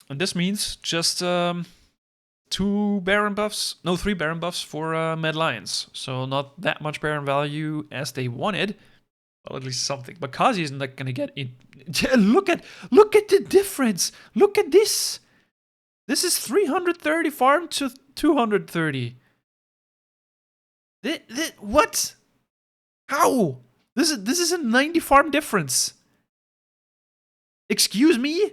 And this means just 3 Baron buffs for Mad Lions. So not that much Baron value as they wanted. Well, at least something. But Kazi isn't like gonna get in. Look at the difference. Look at this. This is 330 farm to 230. What? How? This is a 90 farm difference. Excuse me?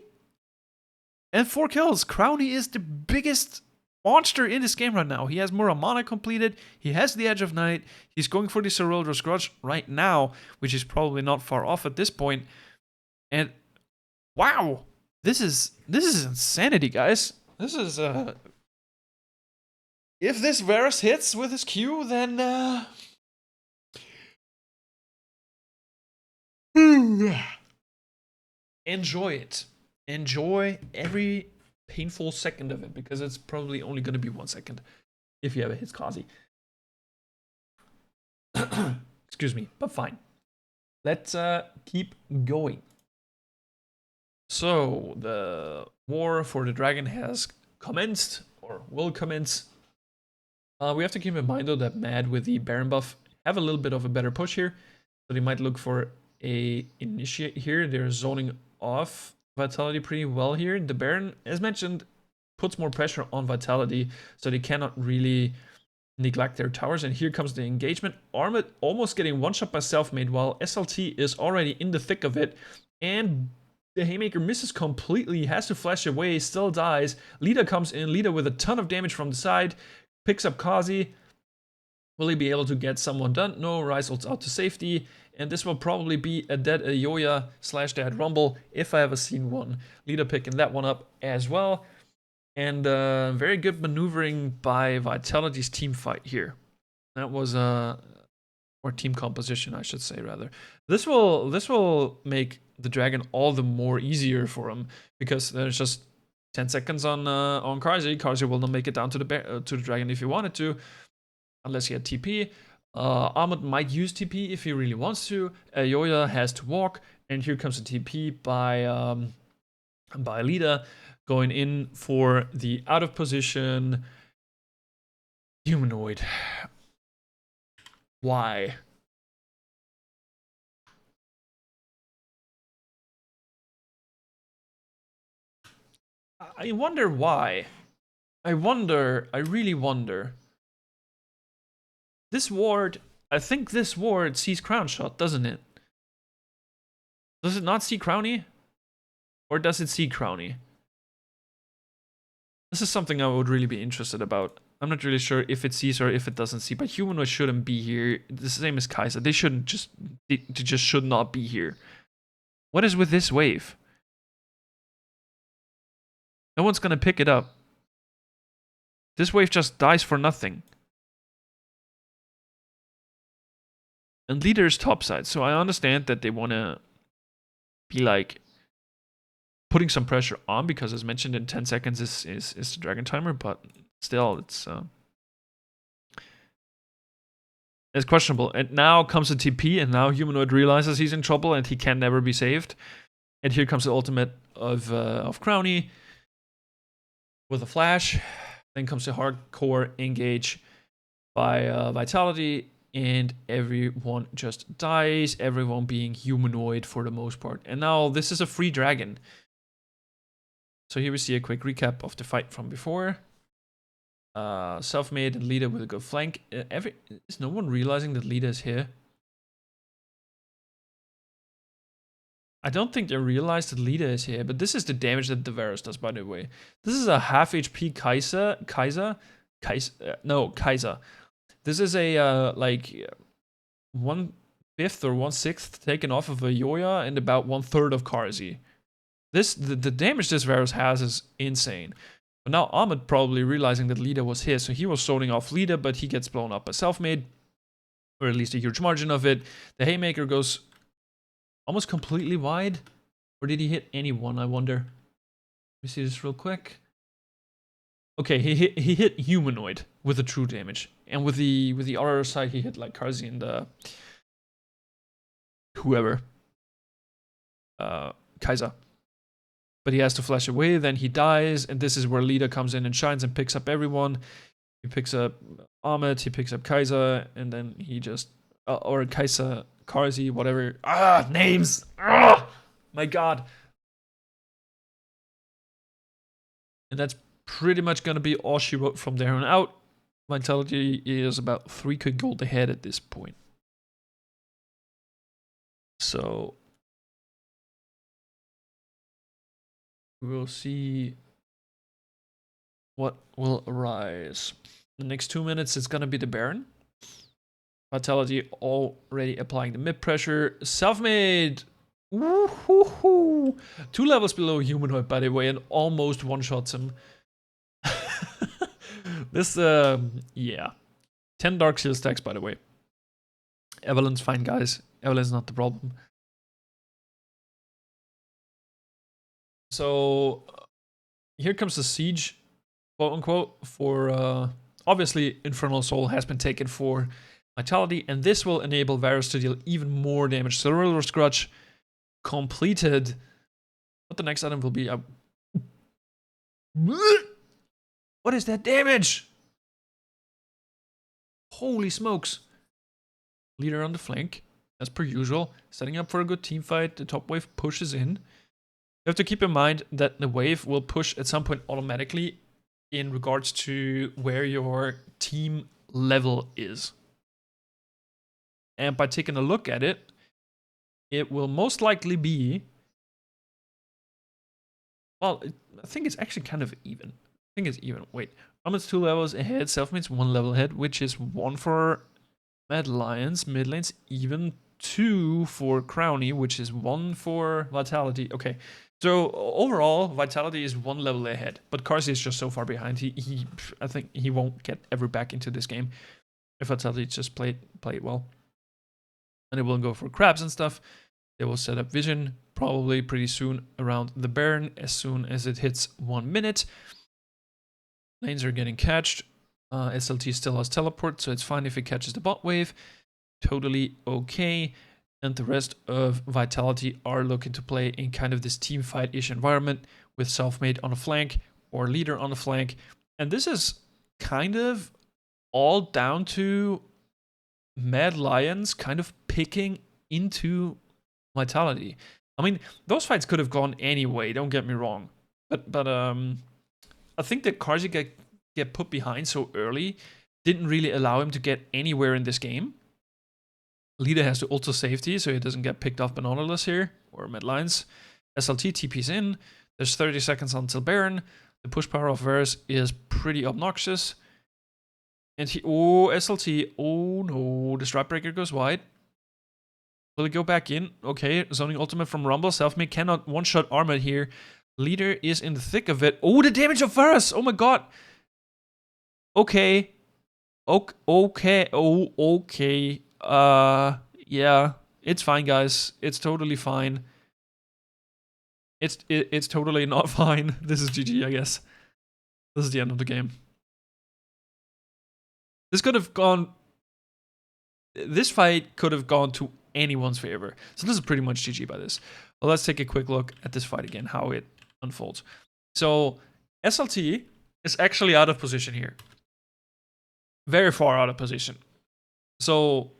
And 4 kills. Crowny is the biggest monster in this game right now. He has Muramana completed. He has the Edge of Night. He's going for the Ceruldo's Grudge right now, which is probably not far off at this point. And wow, this is insanity, guys. This is if this Varus hits with his Q, then enjoy it. Enjoy every painful second of it, because it's probably only going to be 1 second if you ever hit Kazi. Excuse me, but fine. Let's keep going. So the war for the dragon has commenced, or will commence. We have to keep in mind though that Mad with the Baron buff have a little bit of a better push here, so they might look for a initiate here. They're zoning off Vitality pretty well here. The Baron, as mentioned, puts more pressure on Vitality, so they cannot really neglect their towers. And here comes the engagement. Armid almost getting one-shot by Selfmade, while SLT is already in the thick of it. And the Haymaker misses completely, has to flash away, still dies. Leader comes in, Leader with a ton of damage from the side, picks up Kazi. Will he be able to get someone done? No, Ryze holds out to safety. And this will probably be a dead Yoya / dead Rumble, if I ever seen one. Leader picking that one up as well. And very good maneuvering by Vitality's team fight here. That was or team composition, I should say, rather. This will make the dragon all the more easier for him, because there's just 10 seconds on Karzi. Karzi will not make it down to the dragon if he wanted to, unless he had TP. Ahmed might use TP if he really wants to. Yoya has to walk, and here comes the TP by Lida, going in for the out of position humanoid. Why? I wonder why. I really wonder. This ward, I think this ward sees crown shot, doesn't it? Does it not see crowny? Or does it see crowny? This is something I would really be interested about. I'm not really sure if it sees or if it doesn't see, but humanoid shouldn't be here. The same as Kai'Sa. They just should not be here. What is with this wave? No one's gonna pick it up. This wave just dies for nothing. And leader is topside, so I understand that they wanna be like putting some pressure on, because as mentioned in 10 seconds is the dragon timer, but still it's questionable. And now comes the TP, and now humanoid realizes he's in trouble and he can never be saved. And here comes the ultimate of Crowny with a flash. Then comes the hardcore engage by Vitality, and everyone just dies, everyone being humanoid for the most part. And now this is a free dragon. So here we see a quick recap of the fight from before. Self-made and Lida with a good flank. Is no one realizing that Lida is here? I don't think they realized that Lida is here, but this is the damage that the Varus does, by the way. This is a half HP Kai'Sa. This is a like 1/5 or 1/6 taken off of a Yoya and about 1/3 of Karzi. The damage this Varus has is insane. But now Ahmed probably realizing that Lida was his, so he was zoning off Lida, but he gets blown up by Self-Made, or at least a huge margin of it. The Haymaker goes almost completely wide, or did he hit anyone, I wonder? Let me see this real quick. Okay, he hit humanoid with the true damage, and with the other side he hit like Karzi and whoever, Kai'Sa. But he has to flash away, then he dies, and this is where Lida comes in and shines and picks up everyone. He picks up Ahmed, he picks up Kai'Sa, and then he just or Kai'Sa, Karzi, whatever. Names. My god. And that's pretty much gonna be all she wrote from there on out. Vitality is about 3 quick gold ahead at this point. So we'll see what will arise. The next 2 minutes it's gonna be the Baron. Vitality already applying the mid pressure. Self-made. 2 levels below humanoid, by the way, and almost one-shots him. This, yeah. 10 Dark Seal stacks, by the way. Evelyn's fine, guys. Evelyn's not the problem. So, here comes the siege, quote-unquote, for, obviously, Infernal Soul has been taken for Vitality, and this will enable Varus to deal even more damage. So, Riddler Scrutch completed. What the next item will be? What is that damage? Holy smokes. Leader on the flank, as per usual, setting up for a good team fight. The top wave pushes in. You have to keep in mind that the wave will push at some point automatically in regards to where your team level is. And by taking a look at it, it will most likely be, well, I think it's actually kind of even. I think it's even. Wait, Ahmed's 2 levels ahead, Self-Made's 1 level ahead, which is 1 for Mad Lions, mid lane's even 2 for Crowny, which is 1 for Vitality. Okay, So overall, Vitality is one level ahead, but Carsey is just so far behind. I think he won't get ever back into this game if Vitality just play it well. And it will go for crabs and stuff. They will set up vision probably pretty soon around the Baron as soon as it hits 1 minute. Lanes are getting catched. SLT still has teleport, so it's fine if it catches the bot wave. Totally okay. And the rest of Vitality are looking to play in kind of this team fight-ish environment with Selfmade on a flank or Leader on a flank. And this is kind of all down to Mad Lions kind of picking into Vitality. I mean, those fights could have gone anyway, don't get me wrong. But I think that Carsey get put behind so early didn't really allow him to get anywhere in this game. Leader has to ult to safety, so he doesn't get picked off by Nautilus here, or Mad Lions. SLT TP's in. There's 30 seconds until Baron. The push power of Varus is pretty obnoxious. And oh, SLT, oh no, the Strike Breaker goes wide. Will it go back in? Okay, zoning ultimate from Rumble. Selfmade cannot one-shot Armor here. Leader is in the thick of it. Oh, the damage of Varus! Oh my god! Okay. Okay. Oh, okay. Yeah. It's fine, guys. It's totally fine. It's totally not fine. This is GG, I guess. This is the end of the game. This could have gone... This fight could have gone to anyone's favor. So this is pretty much GG by this. Well, let's take a quick look at this fight again, how it unfolds. So, SLT is actually out of position here. Very far out of position. So,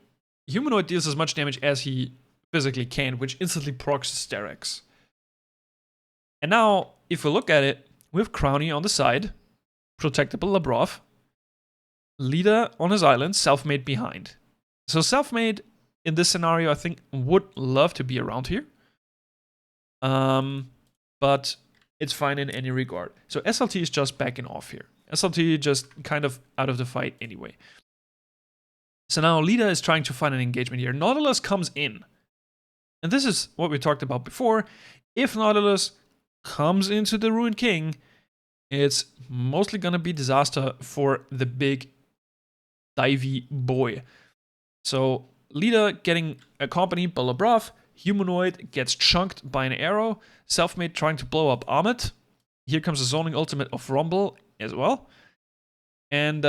Humanoid deals as much damage as he physically can, which instantly procs Sterex. And now, if we look at it, we have Crowny on the side, protectable Labrov, Leader on his island, Selfmade behind. So Selfmade, in this scenario, I think, would love to be around here. But it's fine in any regard. So SLT is just backing off here. SLT just kind of out of the fight anyway. So now Leader is trying to find an engagement here. Nautilus comes in. And this is what we talked about before. If Nautilus comes into the Ruined King, it's mostly going to be disaster for the big divey boy. So Leader getting accompanied by Labrov. Humanoid gets chunked by an arrow. Selfmade trying to blow up Ahmed. Here comes the zoning ultimate of Rumble as well. And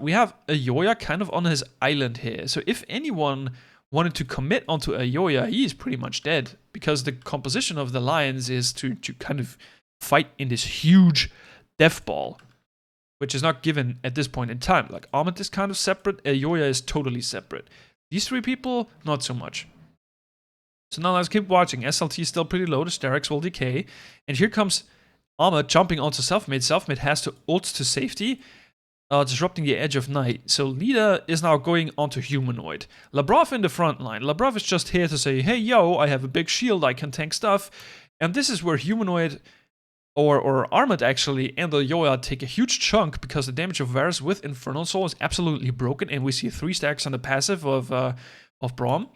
we have Ayoya kind of on his island here. So if anyone wanted to commit onto Ayoya, he is pretty much dead. Because the composition of the Lions is to kind of fight in this huge death ball. Which is not given at this point in time. Like, Ahmed is kind of separate. Ayoya is totally separate. These three people, not so much. So now let's keep watching. SLT is still pretty low. The Sterex will decay. And here comes Ahmed jumping onto Selfmade. Selfmade has to ult to safety. Disrupting the edge of night. So Leader is now going onto Humanoid. Labrov in the front line. Labrov is just here to say, hey, yo, I have a big shield. I can tank stuff. And this is where Humanoid... Or Armored actually, and the Ayoya take a huge chunk because the damage of Varus with Infernal Soul is absolutely broken, and we see 3 stacks on the passive of Braum.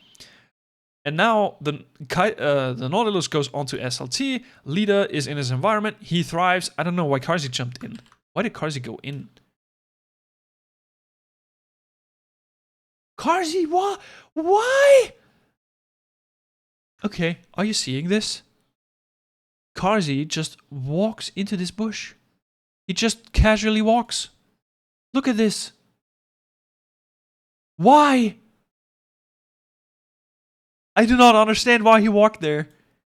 And now the Nautilus goes onto SLT. Leader is in his environment. He thrives. I don't know why Carsey jumped in. Why did Carsey go in? Carsey, what? Why? Okay, are you seeing this? Carsey just walks into this bush. He just casually walks. Look at this. Why? I do not understand why he walked there.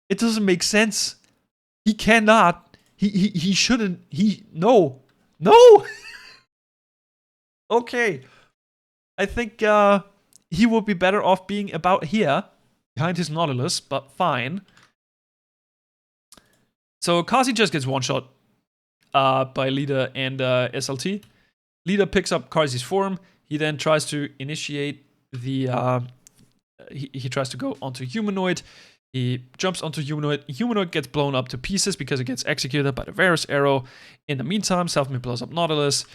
It doesn't make sense. He cannot. He shouldn't. No. No! Okay. I think he would be better off being about here, behind his Nautilus, but fine. So Carsey just gets one-shot by Leader and SLT. Leader picks up Carsey's form. He then tries to initiate the... He tries to go onto Humanoid. He jumps onto Humanoid. Humanoid gets blown up to pieces because it gets executed by the Varus arrow. In the meantime, Selfmade blows up Nautilus.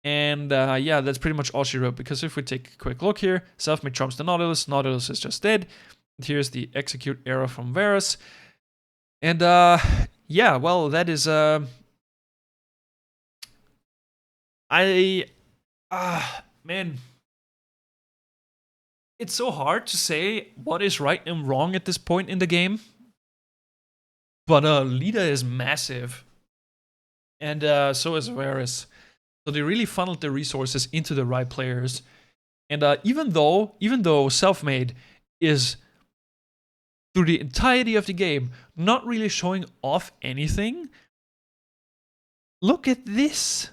And yeah, that's pretty much all she wrote. Because if we take a quick look here, Selfmade trumps the Nautilus. Nautilus is just dead. And here's the execute arrow from Varus. And yeah, well, that is man, it's so hard to say what is right and wrong at this point in the game. But Lida is massive, and so is Varus. So they really funneled the resources into the right players. And even though VITvsMAD is through the entirety of the game not really showing off anything, look at this,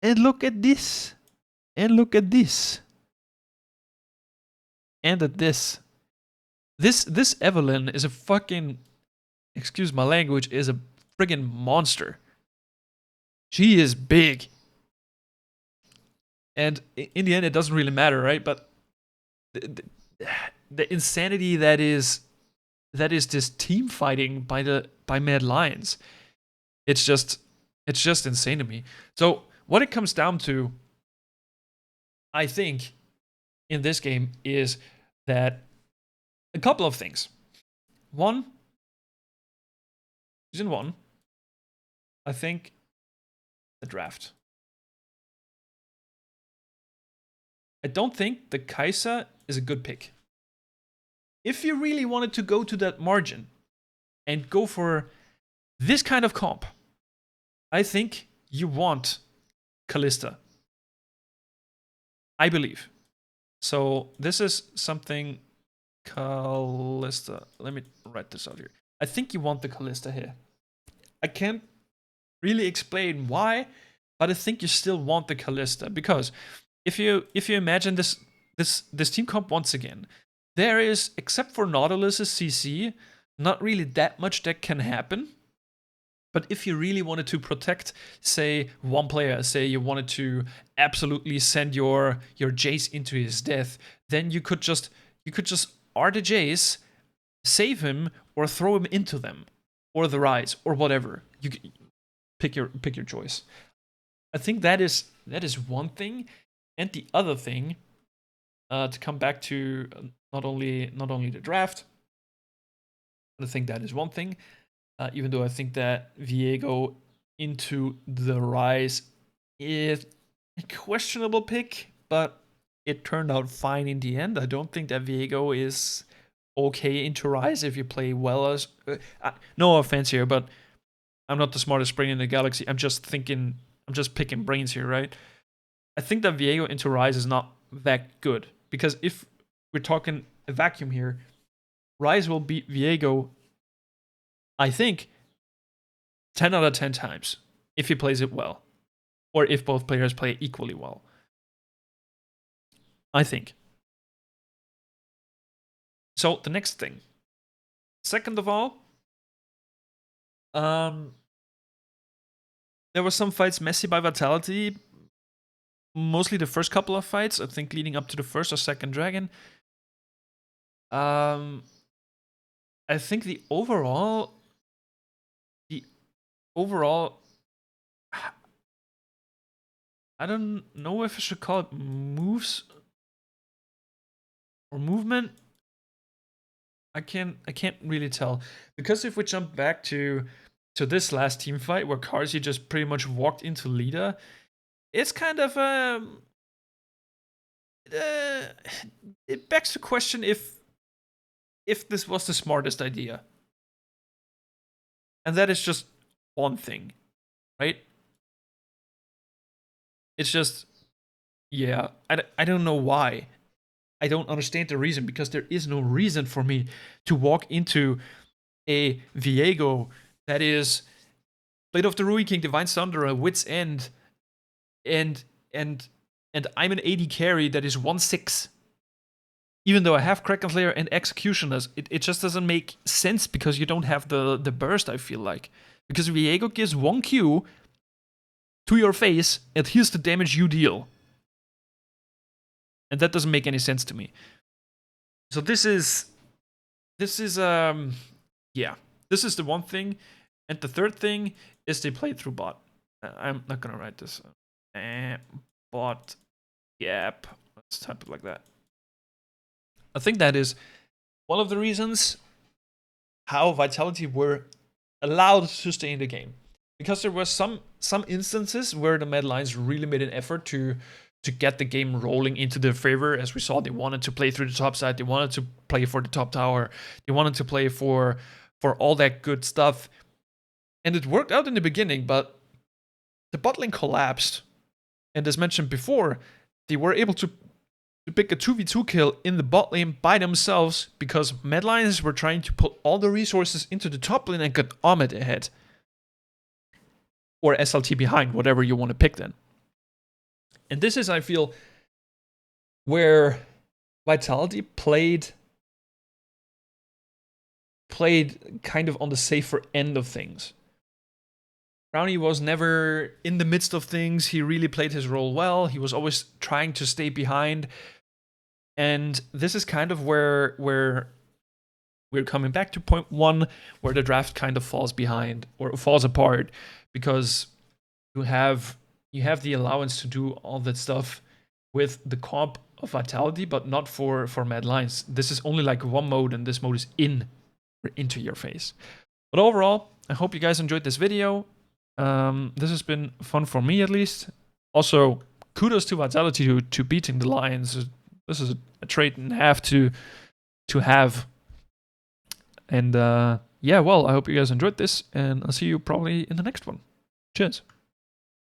and look at this, and look at this, and at this. This Evelyn is a fucking, excuse my language, is a friggin' monster. She is big. And in the end, it doesn't really matter, right? But the insanity that is this team fighting by Mad Lions, it's just insane to me. So what it comes down to, I think, in this game is that a couple of things. One, Season 1, I think the draft. I don't think the Kai'Sa is a good pick. If you really wanted to go to that margin and go for this kind of comp, I think you want Kalista. I believe. So this is something Kalista. Let me write this out here. I think you want the Kalista here. I can't really explain why, but I think you still want the Kalista, because if you imagine this team comp once again, there is, except for Nautilus's CC, not really that much that can happen. But if you really wanted to protect, say, one player, say you wanted to absolutely send your Jace into his death, then you could just R the Jace, save him, or throw him into them, or the Rise, or whatever. You pick your choice. I think that is one thing, and the other thing, to come back to not only the draft, I think that is one thing. Even though I think that Viego into the Rise is a questionable pick, but it turned out fine in the end. I don't think that Viego is okay into Rise if you play well as... no offense here, but I'm not the smartest brain in the galaxy. I'm just picking brains here, right? I think that Viego into Rise is not that good, because if we're talking a vacuum here, Rise will beat Viego, I think, 10 out of 10 times if he plays it well, or if both players play equally well. I think. So the next thing. Second of all, there were some fights messy by Vitality. Mostly the first couple of fights, I think, leading up to the first or second dragon. I think the overall, I don't know if I should call it moves or movement. I can't really tell, because if we jump back to this last team fight where Carzzy just pretty much walked into Lida, it's kind of it begs the question if this was the smartest idea. And that is just one thing, right? It's just, yeah, I don't know why. I don't understand the reason, because there is no reason for me to walk into a Viego that is Blade of the Ruined King, Divine Thunderer, Wit's End, and I'm an AD carry that is 1/6. Even though I have Kraken Slayer and Executioners, it just doesn't make sense, because you don't have the burst, I feel like. Because Viego gives 1 Q to your face, and here's the damage you deal. And that doesn't make any sense to me. So this is yeah, this is the one thing. And the third thing is they played through bot. I'm not gonna write this. Bot gap. Let's type it like that. I think that is one of the reasons how Vitality were allowed to stay in the game. Because there were some instances where the Mad Lions really made an effort to get the game rolling into their favor. As we saw, they wanted to play through the top side, they wanted to play for the top tower, they wanted to play for all that good stuff. And it worked out in the beginning, but the bot lane collapsed. And as mentioned before, they were able to pick a 2v2 kill in the bot lane by themselves because Mad Lions were trying to put all the resources into the top lane and get Ahmed ahead. Or SLT behind, whatever you want to pick then. And this is, I feel, where Vitality played kind of on the safer end of things. Brownie was never in the midst of things. He really played his role well. He was always trying to stay behind. And this is kind of where we're coming back to point one, where the draft kind of falls behind or falls apart, because you have the allowance to do all that stuff with the comp of Vitality, but not for Mad Lions. This is only like one mode, and this mode is into your face. But overall, I hope you guys enjoyed this video. This has been fun for me, at least. Also, kudos to Vitality to beating the Lions. This is a trait and a half to have. And yeah, well, I hope you guys enjoyed this, and I'll see you probably in the next one. Cheers.